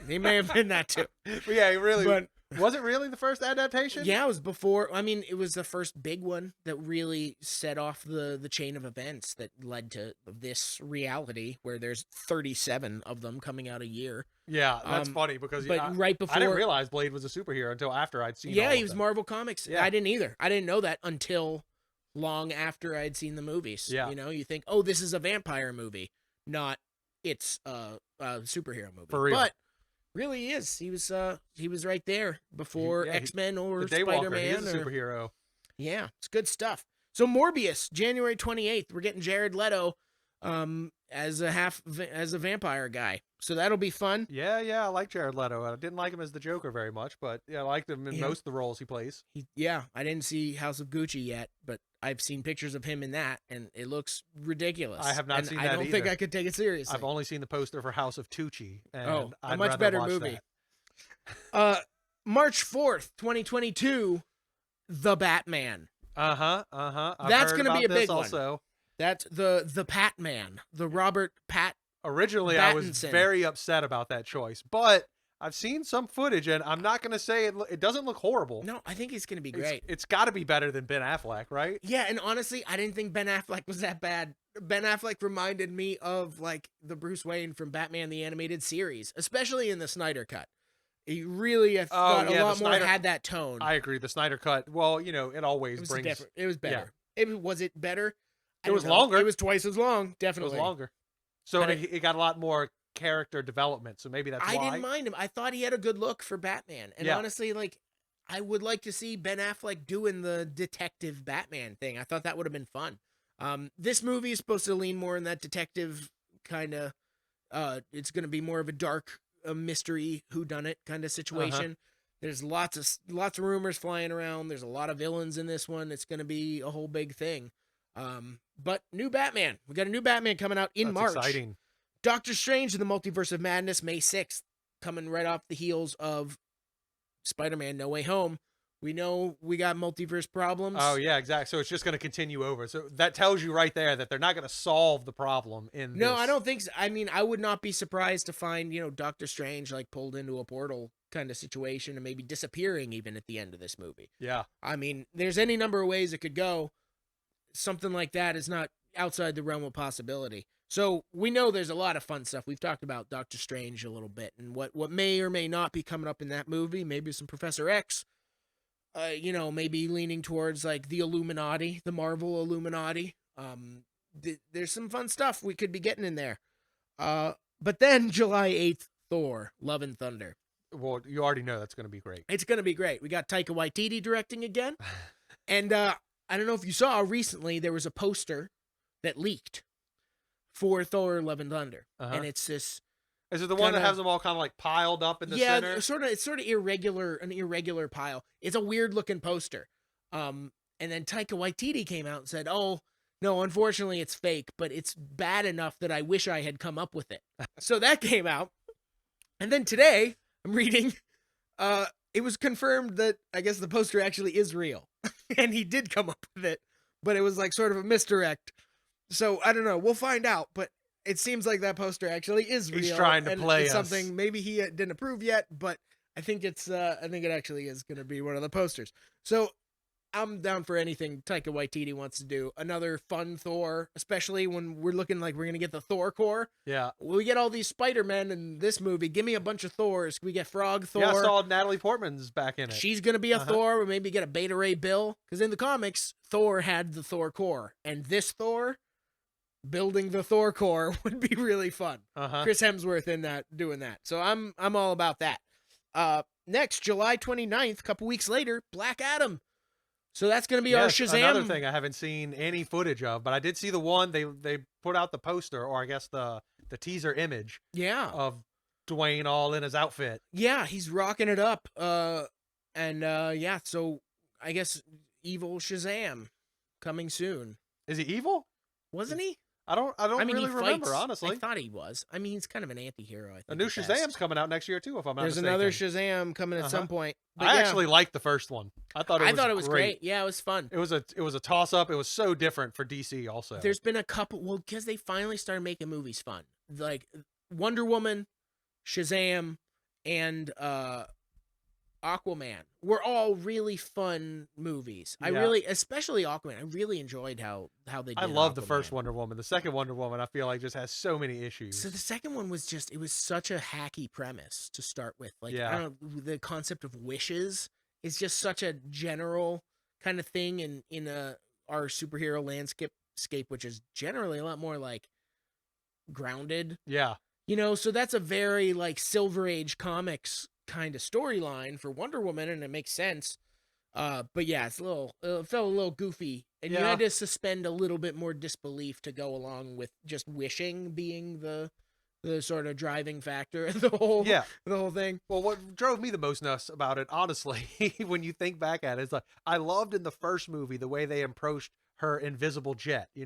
he may have been that too. But yeah, he really was it really the first adaptation? Yeah, it was before. I mean, it was the first big one that really set off the chain of events that led to this reality where there's 37 of them coming out a year. Yeah, that's funny because right before, I didn't realize Blade was a superhero until after I'd seen. Yeah, he was Marvel Comics. Yeah. I didn't either. I didn't know that until long after I'd seen the movies. Yeah, you think, oh, this is a vampire movie, not it's a superhero movie. For real. But really he is. He was right there before X-Men or Spider-Man. He is a superhero. Yeah, it's good stuff. So Morbius, January 28th, we're getting Jared Leto as a vampire guy. So that'll be fun. Yeah, I like Jared Leto. I didn't like him as the Joker very much, but I liked him in most of the roles he plays. I didn't see House of Gucci yet, but I've seen pictures of him in that, and it looks ridiculous. I have not seen that either. I don't think I could take it seriously. I've only seen the poster for House of Tucci, and a much better movie. March 4th, 2022, The Batman. That's going to be a big one. Also. That's the Patman, the Robert Pat. Originally, Pattinson. I was very upset about that choice, but I've seen some footage, and I'm not going to say it doesn't look horrible. No, I think he's going to be great. It's got to be better than Ben Affleck, right? Yeah, and honestly, I didn't think Ben Affleck was that bad. Ben Affleck reminded me of like the Bruce Wayne from Batman the Animated Series, especially in the Snyder Cut. He really, I thought a lot more had that tone. I agree. The Snyder Cut, well, it always brings... different. It was better. Yeah. Was it better? It was longer. It was twice as long, definitely. It was longer. So it got a lot more character development, so maybe that's why. I didn't mind him. I thought he had a good look for Batman. And honestly, like, I would like to see Ben Affleck doing the detective Batman thing. I thought that would have been fun. This movie is supposed to lean more in that detective kind of, it's going to be more of a dark mystery whodunit kind of situation. There's lots of rumors flying around. There's a lot of villains in this one. It's going to be a whole big thing. But new Batman. We got a new Batman coming out in March. Exciting. Doctor Strange in the Multiverse of Madness, May 6th, coming right off the heels of Spider-Man No Way Home. We know we got multiverse problems. Oh, yeah, exactly. So it's just going to continue over. So that tells you right there that they're not going to solve the problem in this. No, I don't think so. I mean, I would not be surprised to find, Doctor Strange like pulled into a portal kind of situation and maybe disappearing even at the end of this movie. Yeah. I mean, there's any number of ways it could go. Something like that is not outside the realm of possibility. So we know there's a lot of fun stuff. We've talked about Doctor Strange a little bit and what may or may not be coming up in that movie. Maybe some Professor X. Maybe leaning towards like the Illuminati, the Marvel Illuminati. There's some fun stuff we could be getting in there. But then July 8th, Thor, Love and Thunder. Well, you already know that's going to be great. It's going to be great. We got Taika Waititi directing again. And I don't know if you saw recently, there was a poster that leaked for Thor, Love and Thunder. And it's this... Is it the one that has them all kind of like piled up in the center? Yeah, it's sort of irregular, an irregular pile. It's a weird looking poster. And then Taika Waititi came out and said, "Oh, no, unfortunately it's fake, but it's bad enough that I wish I had come up with it." So that came out. And then today, I'm reading, it was confirmed that I guess the poster actually is real. And he did come up with it, but it was like sort of a misdirect. So I don't know. We'll find out, but it seems like that poster actually is real. He's trying to play it's us. Something maybe he didn't approve yet, but I think it actually is going to be one of the posters. So I'm down for anything Taika Waititi wants to do. Another fun Thor, especially when we're looking like we're going to get the Thor core. Yeah. We get all these Spider-Men in this movie. Give me a bunch of Thors. We get Frog Thor. Yeah, I saw Natalie Portman's back in it. She's going to be a Thor. Or maybe get a Beta Ray Bill. Because in the comics, Thor had the Thor core. And this Thor... building the Thor core would be really fun. Chris Hemsworth in that, doing that. So I'm all about that. Next, July 29th, a couple weeks later, Black Adam. So that's going to be our Shazam. Another thing I haven't seen any footage of, but I did see the one they put out the poster, or I guess the teaser image. Yeah. Of Dwayne all in his outfit. Yeah, he's rocking it up. So I guess evil Shazam coming soon. Is he evil? Wasn't he? I don't really remember, honestly. I thought he was. I mean, he's kind of an anti-hero, I think. A new Shazam's coming out next year, too, if I'm not mistaken. There's another Shazam coming at some point. But I actually liked the first one. I thought it was great. Yeah, it was fun. It was a toss-up. It was so different for DC, also. There's been a couple... Well, because they finally started making movies fun. Like, Wonder Woman, Shazam, and Aquaman were all really fun movies. Yeah. Especially Aquaman, I really enjoyed how they did. I love the Aquaman. first Wonder Woman. The second Wonder Woman, I feel like, just has so many issues. So the second one was it was such a hacky premise to start with. Like, I don't know, the concept of wishes is just such a general kind of thing in our superhero landscape, which is generally a lot more like grounded. Yeah. So that's a very like Silver Age comics kind of storyline for Wonder Woman, and it makes sense. But yeah, it felt a little goofy, and you had to suspend a little bit more disbelief to go along with just wishing being the sort of driving factor of the whole thing. Well, what drove me the most nuts about it, honestly, when you think back at it, is like I loved in the first movie the way they approached her invisible jet. He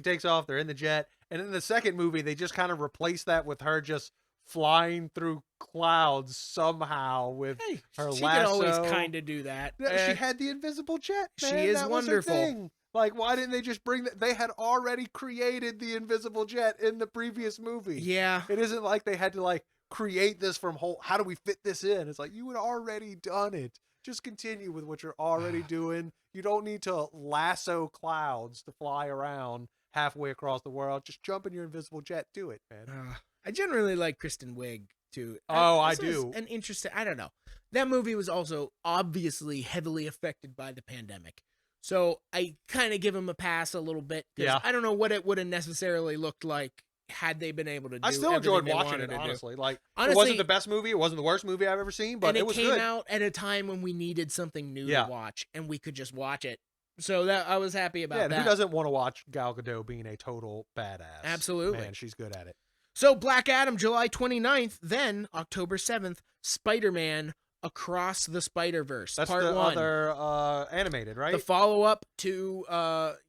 takes off, they're in the jet, and in the second movie they just kind of replaced that with her just flying through clouds somehow with her lasso. She could always kind of do that. She had the invisible jet, man. She is that wonderful. Was her thing. Like, why didn't they just bring that? They had already created the invisible jet in the previous movie. Yeah. It isn't like they had to like create this from how do we fit this in? It's like, you had already done it. Just continue with what you're already doing. You don't need to lasso clouds to fly around halfway across the world. Just jump in your invisible jet. Do it, man. I generally like Kristen Wiig too. I do. An interesting. I don't know. That movie was also obviously heavily affected by the pandemic, so I kind of give him a pass a little bit. Yeah. I don't know what it would have necessarily looked like had they been able to do. I still enjoyed watching it, honestly. Like, honestly, it wasn't the best movie. It wasn't the worst movie I've ever seen, but it was good. And it came out at a time when we needed something new to watch, and we could just watch it. So that I was happy about that. Who doesn't want to watch Gal Gadot being a total badass? Absolutely. Man, she's good at it. So Black Adam, July 29th, then October 7th, Spider-Man Across the Spider-Verse. That's part the 1. other animated, right? The follow-up to,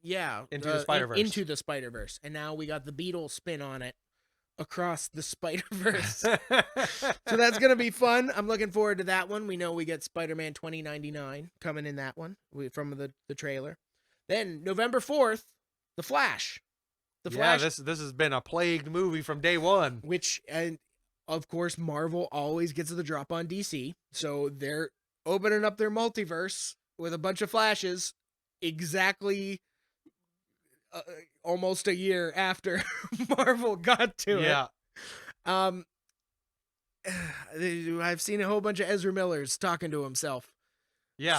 Into the Spider-Verse. Into the Spider-Verse. And now we got the Beatles spin on it, Across the Spider-Verse. So that's going to be fun. I'm looking forward to that one. We know we get Spider-Man 2099 coming in that one from the trailer. Then November 4th, The Flash. The Flash. Yeah, this has been a plagued movie from day one. Which, and of course, Marvel always gets the drop on DC. So they're opening up their multiverse with a bunch of Flashes exactly almost a year after Marvel got to it. Yeah. I've seen a whole bunch of Ezra Millers talking to himself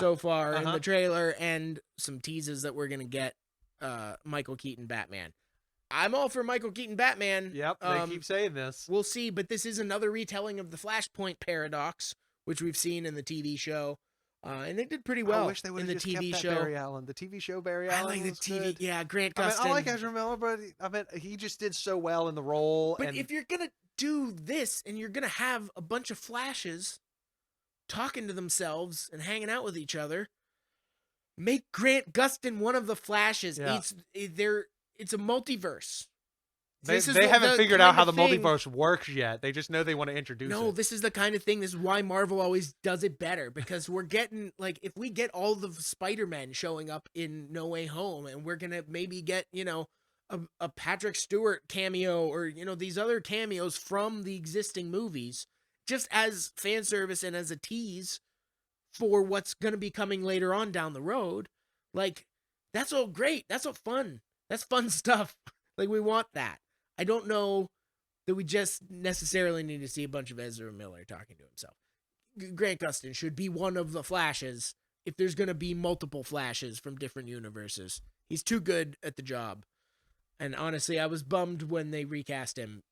so far in the trailer, and some teases that we're going to get Michael Keaton Batman. I'm all for Michael Keaton Batman. Yep, they keep saying this. We'll see, but this is another retelling of the Flashpoint paradox, which we've seen in the TV show. And they did pretty well. I wish they would in have the just TV kept show. that Barry Allen. The TV show Barry Allen. I like the TV. Good. Yeah, Grant I Gustin. mean, I like Ezra Miller, but he just did so well in the role. But if you're gonna do this and you're gonna have a bunch of Flashes talking to themselves and hanging out with each other, make Grant Gustin one of the Flashes. Yeah. It's a multiverse. They haven't figured out how the multiverse works yet. They just know they want to introduce it. No, this is the kind of thing. This is why Marvel always does it better, because we're getting, like, if we get all the Spider-Men showing up in No Way Home, and we're going to maybe get, a Patrick Stewart cameo, or, these other cameos from the existing movies, just as fan service and as a tease for what's going to be coming later on down the road. Like, that's all great. That's all fun. That's fun stuff. Like, we want that. I don't know that we just necessarily need to see a bunch of Ezra Miller talking to himself. Grant Gustin should be one of the Flashes if there's going to be multiple Flashes from different universes. He's too good at the job. And honestly, I was bummed when they recast him.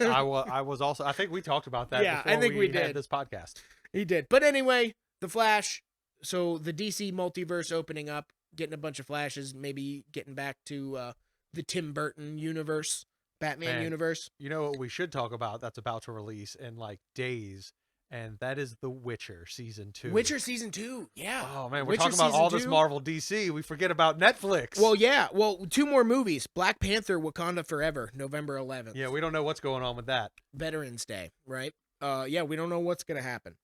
I was also. I think we talked about that. Yeah, before I think we did had this podcast. He did. But anyway, the Flash. So the DC multiverse opening up, getting a bunch of Flashes, maybe getting back to the Tim Burton universe. Batman universe. You know what we should talk about that's about to release in like days, and that is The Witcher Season 2. Witcher Season 2, yeah. Oh, man, we're talking about all this Marvel DC. We forget about Netflix. Well, yeah. Well, 2 more movies. Black Panther, Wakanda Forever, November 11th. Yeah, we don't know what's going on with that. Veterans Day, right? Yeah, we don't know what's going to happen.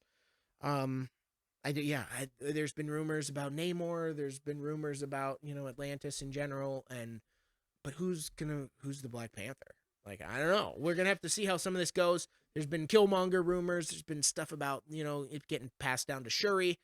There's been rumors about Namor. There's been rumors about, Atlantis in general, but who's the Black Panther? Like, I don't know. We're gonna have to see how some of this goes. There's been Killmonger rumors. There's been stuff about, it getting passed down to Shuri.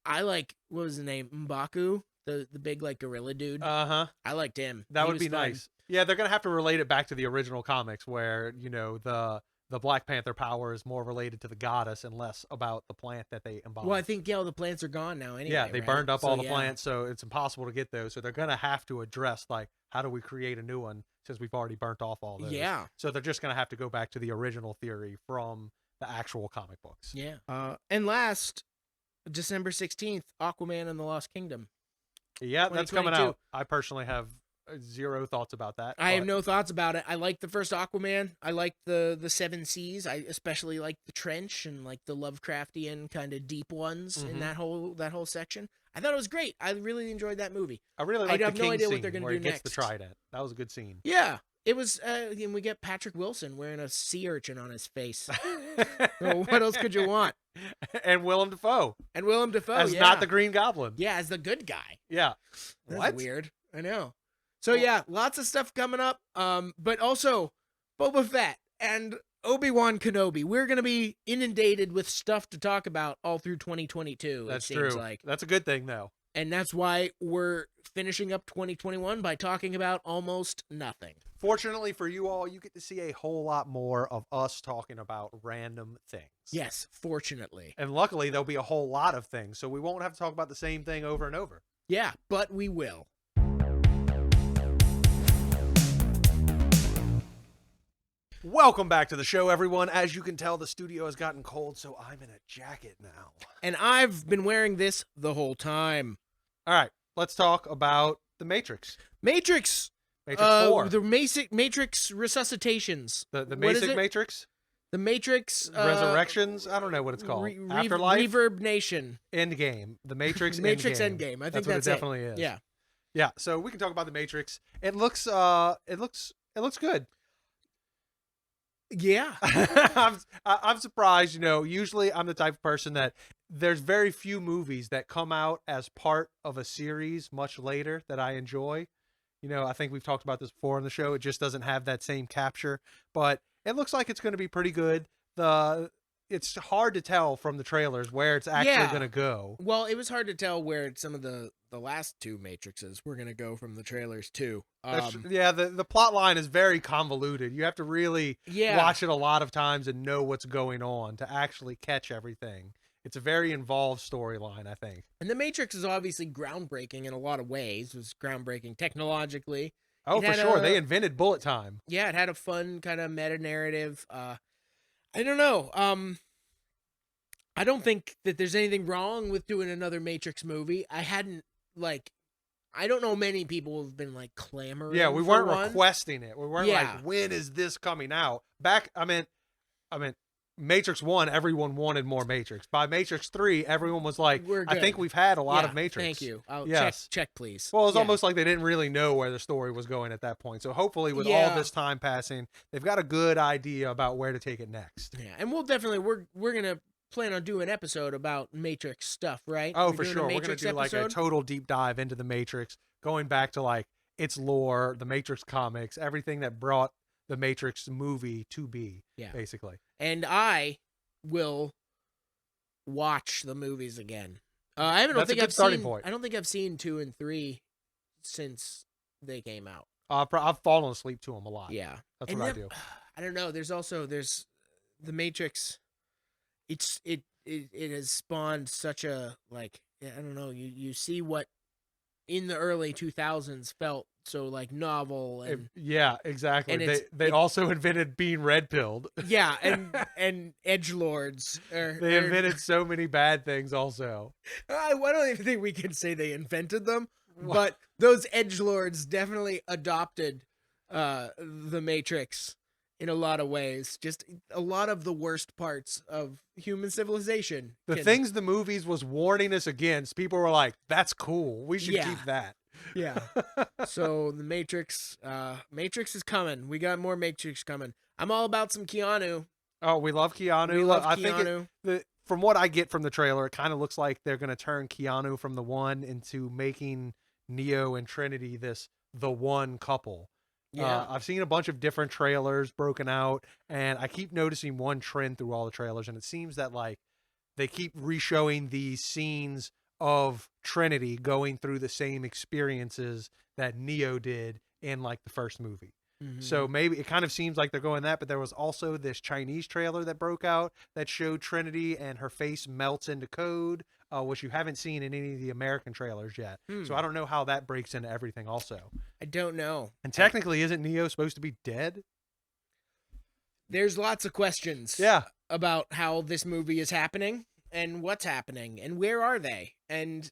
I like, what was the name? M'Baku, the big like gorilla dude. I liked him. That would be nice. Yeah, they're gonna have to relate it back to the original comics, where the Black Panther power is more related to the goddess and less about the plant that they embody. Well, I think the plants are gone now anyway. Yeah, they right? burned up all the plants, so it's impossible to get those. So they're gonna have to address, like, how do we create a new one since we've already burnt off all those? Yeah. So they're just gonna have to go back to the original theory from the actual comic books. Yeah. And last, December 16th, Aquaman and the Lost Kingdom. Yeah, that's coming out. I personally have zero thoughts about that. I have no thoughts about it. I like the first Aquaman. I like the Seven Seas. I especially like the Trench and like the Lovecraftian kind of deep ones in that whole section. I thought it was great. I really enjoyed that movie. I really like the have King no idea scene what they're going to where do he gets next. the trident. That was a good scene. Yeah. It was, and we get Patrick Wilson wearing a sea urchin on his face. So what else could you want? And Willem Dafoe. As not the Green Goblin. Yeah, as the good guy. Yeah. That's weird. I know. So yeah, lots of stuff coming up. But also Boba Fett and Obi-Wan Kenobi. We're gonna be inundated with stuff to talk about all through 2022. That's it seems true. Like. That's a good thing, though. And that's why we're finishing up 2021 by talking about almost nothing. Fortunately for you all, you get to see a whole lot more of us talking about random things. Yes, fortunately. And luckily, there'll be a whole lot of things, so we won't have to talk about the same thing over and over. Yeah, but we will. Welcome back to the show, everyone. As you can tell, the studio has gotten cold, so I'm in a jacket now. And I've been wearing this the whole time. All right, let's talk about The Matrix. Matrix 4. The Matrix resuscitations. The Matrix? The Matrix... Resurrections? I don't know what it's called. Afterlife? Reverb Nation. Endgame. The Matrix Endgame. I think that's what it definitely is. Yeah. Yeah, so we can talk about The Matrix. It looks good. Yeah. I'm surprised, usually I'm the type of person that there's very few movies that come out as part of a series much later that I enjoy. I think we've talked about this before on the show. It just doesn't have that same capture, but it looks like it's going to be pretty good. it's hard to tell from the trailers where it's actually going to go. Well, it was hard to tell where some of the last two Matrixes were going to go from the trailers too. The plot line is very convoluted. You have to really watch it a lot of times and know what's going on to actually catch everything. It's a very involved storyline, I think. And the Matrix is obviously groundbreaking in a lot of ways. It was groundbreaking technologically. Oh, for sure. They invented bullet time. Yeah, it had a fun kind of meta narrative. I don't know. I don't think that there's anything wrong with doing another Matrix movie. I don't know many people have been like clamoring. Yeah, we weren't requesting it. We weren't like, when is this coming out? I mean, Matrix 1, everyone wanted more Matrix. By Matrix 3, everyone was like, I think we've had a lot of Matrix. Thank you. Check, please. Well, it's almost like they didn't really know where the story was going at that point. So hopefully with all this time passing, they've got a good idea about where to take it next. Yeah, and we're going to plan on doing an episode about Matrix stuff, right? Oh, for sure. We're going to do like a total deep dive into the Matrix, going back to like its lore, the Matrix comics, everything that brought the Matrix movie to be, basically. And I will watch the movies again. I don't think I've seen 2 and 3 since they came out. I've fallen asleep to them a lot. Yeah, that's what I do. I don't know. There's the Matrix. It has spawned such a I don't know. You see what in the early 2000s felt so like novel and yeah, exactly. And they also invented being red pilled. Yeah, and edgelords. They invented so many bad things. Also, I don't even think we can say they invented them, but those edgelords definitely adopted the Matrix in a lot of ways. Just a lot of the worst parts of human civilization. The things the movies was warning us against, people were like, that's cool. We should keep that. Yeah. So the Matrix is coming. We got more Matrix coming. I'm all about some Keanu. Oh, we love Keanu. We love Keanu. Think from what I get from the trailer, it kind of looks like they're going to turn Keanu from the one into making Neo and Trinity the one couple. Yeah. I've seen a bunch of different trailers broken out, and I keep noticing one trend through all the trailers, and it seems that like they keep re-showing these scenes of Trinity going through the same experiences that Neo did in like the first movie. Mm-hmm. So maybe it kind of seems like they're going that, but there was also this Chinese trailer that broke out that showed Trinity and her face melts into code, which you haven't seen in any of the American trailers yet. So I don't know how that breaks into everything also. I don't know. And technically, isn't Neo supposed to be dead? There's lots of questions about how this movie is happening and what's happening and where are they? And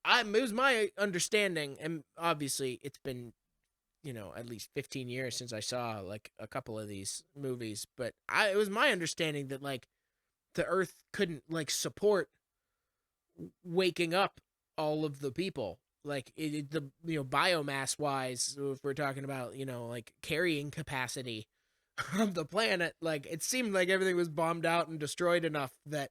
it was my understanding, and obviously it's been, at least 15 years since I saw like a couple of these movies, but it was my understanding that like the Earth couldn't like support waking up all of the people, like biomass wise, if we're talking about like carrying capacity of the planet, like it seemed like everything was bombed out and destroyed enough that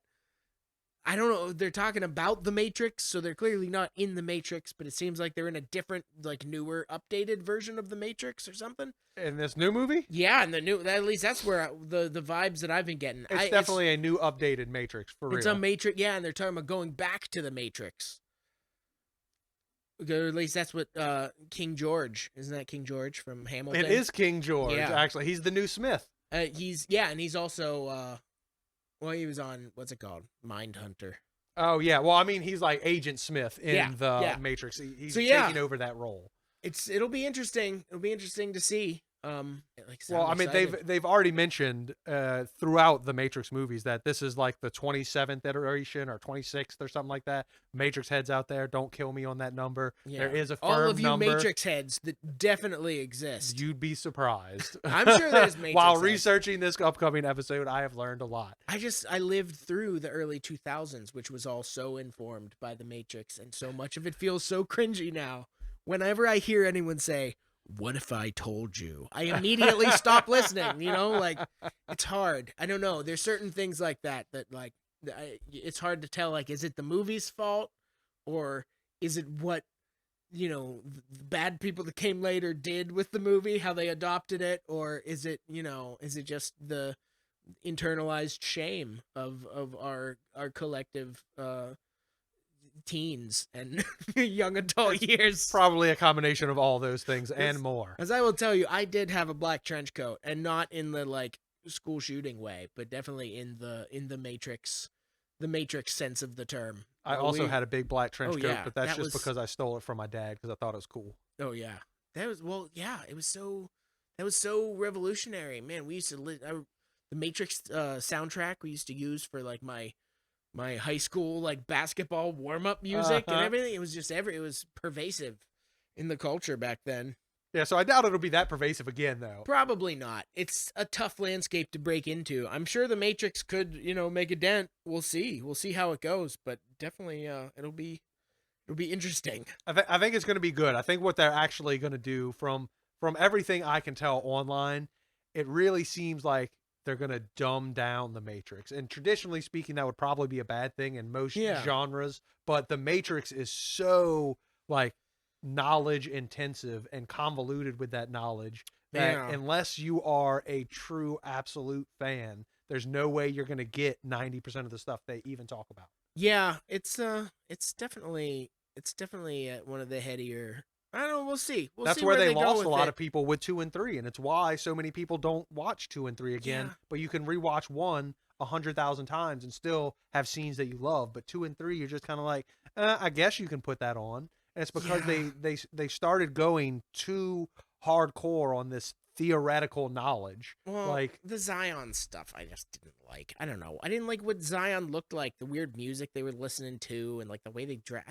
I don't know, they're talking about the Matrix, so they're clearly not in the Matrix, but it seems like they're in a different, like newer, updated version of the Matrix or something. In this new movie? Yeah, and at least that's where the vibes that I've been getting. It's definitely a new updated Matrix, for real. It's a Matrix, yeah, and they're talking about going back to the Matrix. Or at least that's what King George, isn't that King George from Hamilton? It is King George, actually. He's the new Smith. And he's also... well, he was on, what's it called? Mindhunter. Oh, yeah. Well, I mean, he's like Agent Smith in the Matrix. He's taking over that role. It'll be interesting. It'll be interesting to see. Well, I mean, they've already mentioned throughout the Matrix movies that this is like the 27th iteration or 26th or something like that. Matrix heads out there, don't kill me on that number. Yeah. There is a firm all of you number. Matrix heads that definitely exist. You'd be surprised. I'm sure there's Matrix While heads. Researching this upcoming episode, I have learned a lot. I lived through the early 2000s, which was all so informed by the Matrix, and so much of it feels so cringy now. Whenever I hear anyone say, "What if I told you?" I immediately stop listening. Like it's hard. I don't know. There's certain things like that like it's hard to tell. Like, is it the movie's fault, or is it what the bad people that came later did with the movie, how they adopted it, or is it is it just the internalized shame of our collective teens and young adult years. Probably a combination of all those things and more. As I will tell you, I did have a black trench coat, and not in the like school shooting way, but definitely in the Matrix sense of the term. I also had a big black trench coat, yeah, but that's that just was- because I stole it from my dad because I thought it was cool. Oh yeah, that was it was so revolutionary, man. We used to the Matrix soundtrack we used to use for like my high school like basketball warm up music and everything. It was just it was pervasive in the culture back then. Yeah, so I doubt it'll be that pervasive again, though. Probably not. It's a tough landscape to break into. I'm sure the Matrix could, make a dent. We'll see. We'll see how it goes, but definitely it'll be interesting. I think it's going to be good. I think what they're actually going to do, from everything I can tell online, it really seems like they're going to dumb down the Matrix. And traditionally speaking, that would probably be a bad thing in most genres, but the Matrix is so like knowledge intensive and convoluted with that knowledge that unless you are a true absolute fan, there's no way you're going to get 90% of the stuff they even talk about. Yeah, it's definitely one of the headier. I don't know. We'll see. That's see where they go lost with a lot it. of people with 2 and 3, and it's why so many people don't watch 2 and 3 again. Yeah. But you can rewatch 1 100,000 times and still have scenes that you love. But 2 and 3, you're just kind of like, I guess you can put that on. And it's because they started going too hardcore on this theoretical knowledge. Well, like the Zion stuff, I just didn't like. I don't know. I didn't like what Zion looked like, the weird music they were listening to, and like the way they dressed.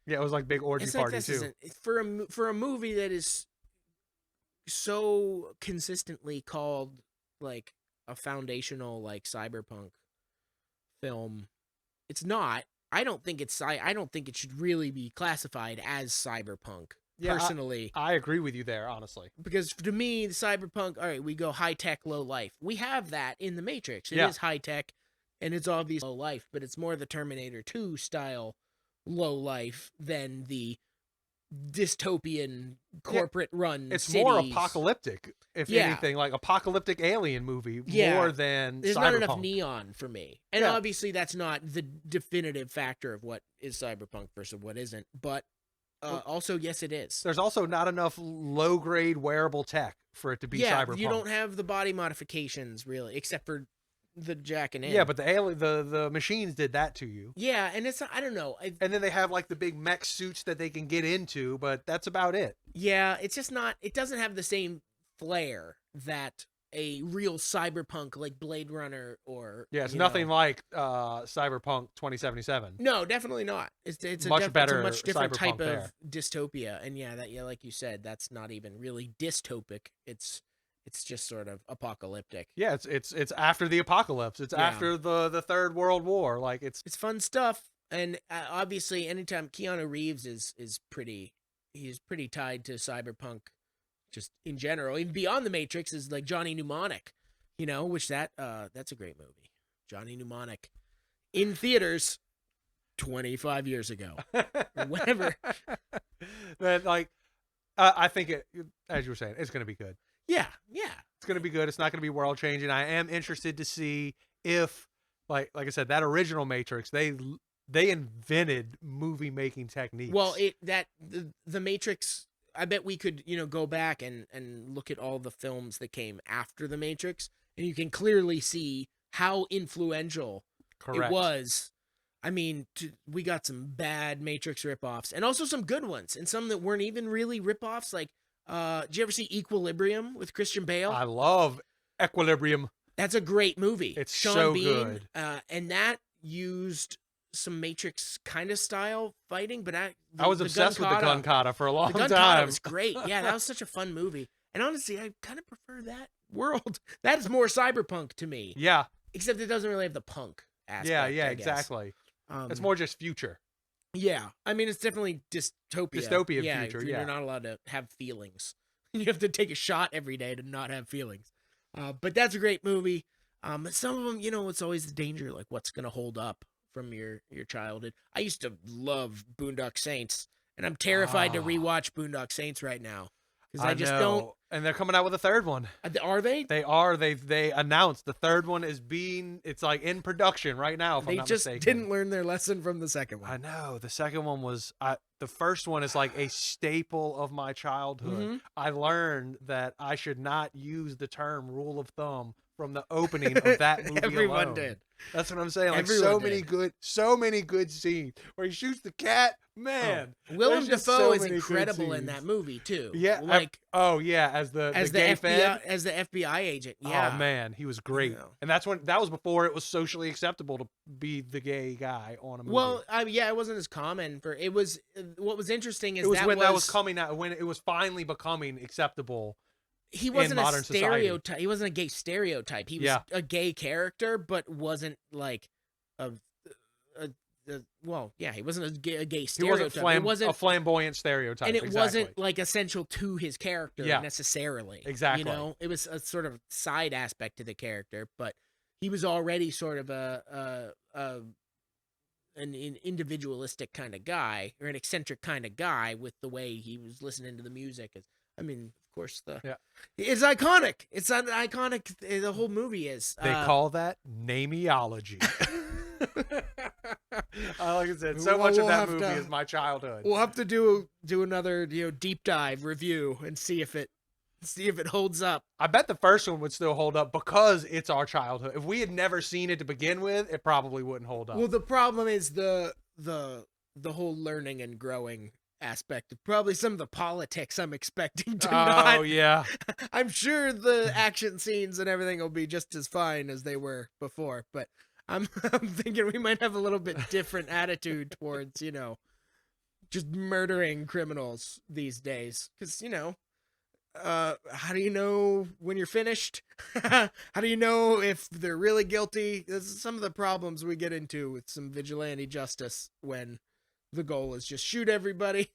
Yeah, it was like big orgy party too. For a movie that is so consistently called like a foundational like cyberpunk film. It's not. I don't think it should really be classified as cyberpunk. Yeah, personally, I agree with you there, honestly. Because to me, the cyberpunk, all right, we go high tech, low life. We have that in the Matrix. It is high tech, and it's obvious low life, but it's more the Terminator 2 style low life than the dystopian corporate run. It's cities. more apocalyptic, if anything, like apocalyptic alien movie more than there's cyberpunk. not enough neon for me, and obviously that's not the definitive factor of what is cyberpunk versus what isn't. But also, yes, it is. There's also not enough low grade wearable tech for it to be cyberpunk. You don't have the body modifications really, except for the jacking in. Yeah, but the machines did that to you. Yeah, and it's I don't know. And then they have like the big mech suits that they can get into, but that's about it. Yeah, it's just not. It doesn't have the same flair that a real cyberpunk like Blade Runner or it's nothing like Cyberpunk 2077. No, definitely not. It's a much better, it's a much different cyberpunk type there. of dystopia, and like you said, that's not even really dystopic. It's just sort of apocalyptic. Yeah, it's after the apocalypse. It's after the Third World War. Like it's fun stuff, and obviously, anytime Keanu Reeves he's pretty tied to cyberpunk, just in general. Even beyond the Matrix is like Johnny Mnemonic, which that's a great movie. Johnny Mnemonic in theaters 25 years ago, or whatever. But like, I think it, as you were saying, it's going to be good. Yeah. It's going to be good. It's not going to be world changing. I am interested to see if, like I said, that original Matrix, they invented movie making techniques. Well, the Matrix, I bet we could, go back and look at all the films that came after the Matrix, and you can clearly see how influential it was. I mean, we got some bad Matrix ripoffs, and also some good ones, and some that weren't even really ripoffs, like did you ever see Equilibrium with Christian Bale? I love Equilibrium. That's a great movie. It's Sean so Bean, good. And that used some Matrix kind of style fighting, but I was obsessed with the gun kata for a long time. The gun kata was great. Yeah, that was such a fun movie. And honestly, I kind of prefer that world. That is more cyberpunk to me. Yeah. Except it doesn't really have the punk aspect. Yeah, exactly. It's more just future. Yeah, I mean, it's definitely dystopia. Dystopian future, You're not allowed to have feelings. You have to take a shot every day to not have feelings. But that's a great movie. Some of them, it's always the danger, like what's going to hold up from your childhood. I used to love Boondock Saints, and I'm terrified to rewatch Boondock Saints right now because I just don't. And they're coming out with a third one. Are they? They are. They announced the third one is it's like in production right now, if I'm not mistaken. They just didn't learn their lesson from the second one. I know. The second one was, the first one is like a staple of my childhood. Mm-hmm. I learned that I should not use the term rule of thumb from the opening of that movie Everyone alone. did. That's what I'm saying. Like Everyone so many good scenes where he shoots the cat. Man, Willem Dafoe is incredible in that movie too. Yeah, like as the gay FBI agent. Yeah. Oh man, he was great. Yeah. And that was before it was socially acceptable to be the gay guy on a movie. Well, it wasn't as common for it was. What was interesting is that was coming out when it was finally becoming acceptable. He wasn't a stereotype. Society. He wasn't a gay stereotype. He was a gay character, but wasn't like he wasn't a gay stereotype. He wasn't a flamboyant stereotype. And it wasn't like essential to his character necessarily. Exactly. You know, it was a sort of side aspect to the character, but he was already sort of an individualistic kind of guy, or an eccentric kind of guy with the way he was listening to the music. I mean, of course, it's iconic. It's an iconic. The whole movie is. They call that nameology. Like I said, so much of that movie is my childhood. We'll have to do another deep dive review and see if it holds up. I bet the first one would still hold up because it's our childhood. If we had never seen it to begin with, it probably wouldn't hold up. Well, the problem is the whole learning and growing aspect. Probably some of the politics I'm expecting to not. Oh yeah. I'm sure the action scenes and everything will be just as fine as they were before, but I'm thinking we might have a little bit different attitude towards, just murdering criminals these days. Because, how do you know when you're finished? How do you know if they're really guilty? This is some of the problems we get into with some vigilante justice when the goal is just shoot everybody.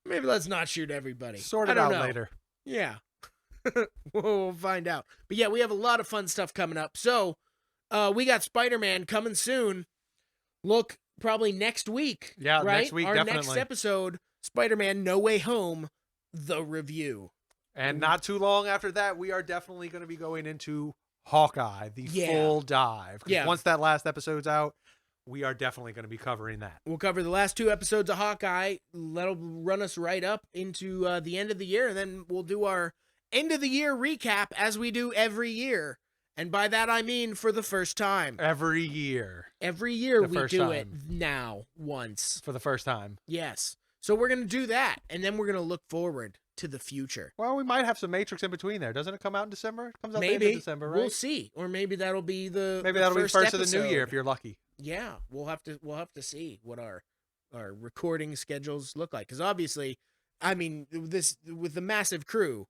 Maybe let's not shoot everybody. Sort it out later. Yeah. We'll find out. But yeah, we have a lot of fun stuff coming up. So, we got Spider-Man coming soon. Look, probably next week. Yeah, right? Next week, Our definitely. Next episode, Spider-Man No Way Home, the review. And not too long after that, we are definitely going to be going into Hawkeye, the full dive. Yeah. Once that last episode's out, we are definitely going to be covering that. We'll cover the last 2 episodes of Hawkeye. That'll run us right up into the end of the year, and then we'll do our end of the year recap as we do every year. And by that, I mean for the first time. Every year. Every year we do it now, once. For the first time. Yes. So we're going to do that, and then we're going to look forward to the future. Well, we might have some Matrix in between there. Doesn't it come out in December? It comes out the end of December, right? We'll see. Or maybe that'll be that'll be the first of the new year if you're lucky. Yeah, we'll have to see what our recording schedules look like. Because obviously, I mean, with the massive crew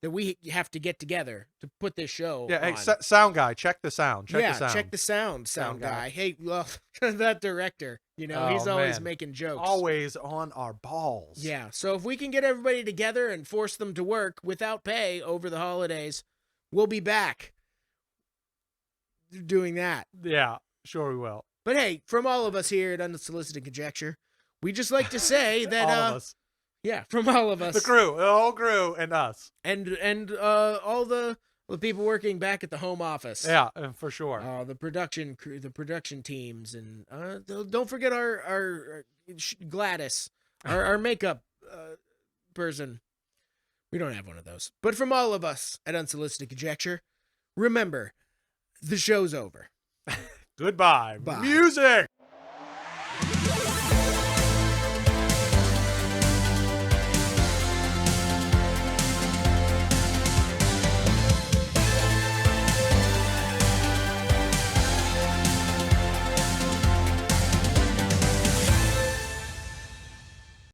that we have to get together to put this show on. Hey, sound guy, check the sound. Check the sound guy. Hey, well, that director, he's always making jokes. Always on our balls. Yeah, so if we can get everybody together and force them to work without pay over the holidays, we'll be back doing that. Yeah, sure we will. But hey, from all of us here at Unsolicited Conjecture, we just like to say that all of us. Yeah, from all of us. The whole crew, and us. And all the people working back at the home office. Yeah, for sure. The production crew, the production teams, and don't forget our Gladys, our makeup person. We don't have one of those. But from all of us at Unsolicited Conjecture, remember, the show's over. Goodbye. Bye. Music!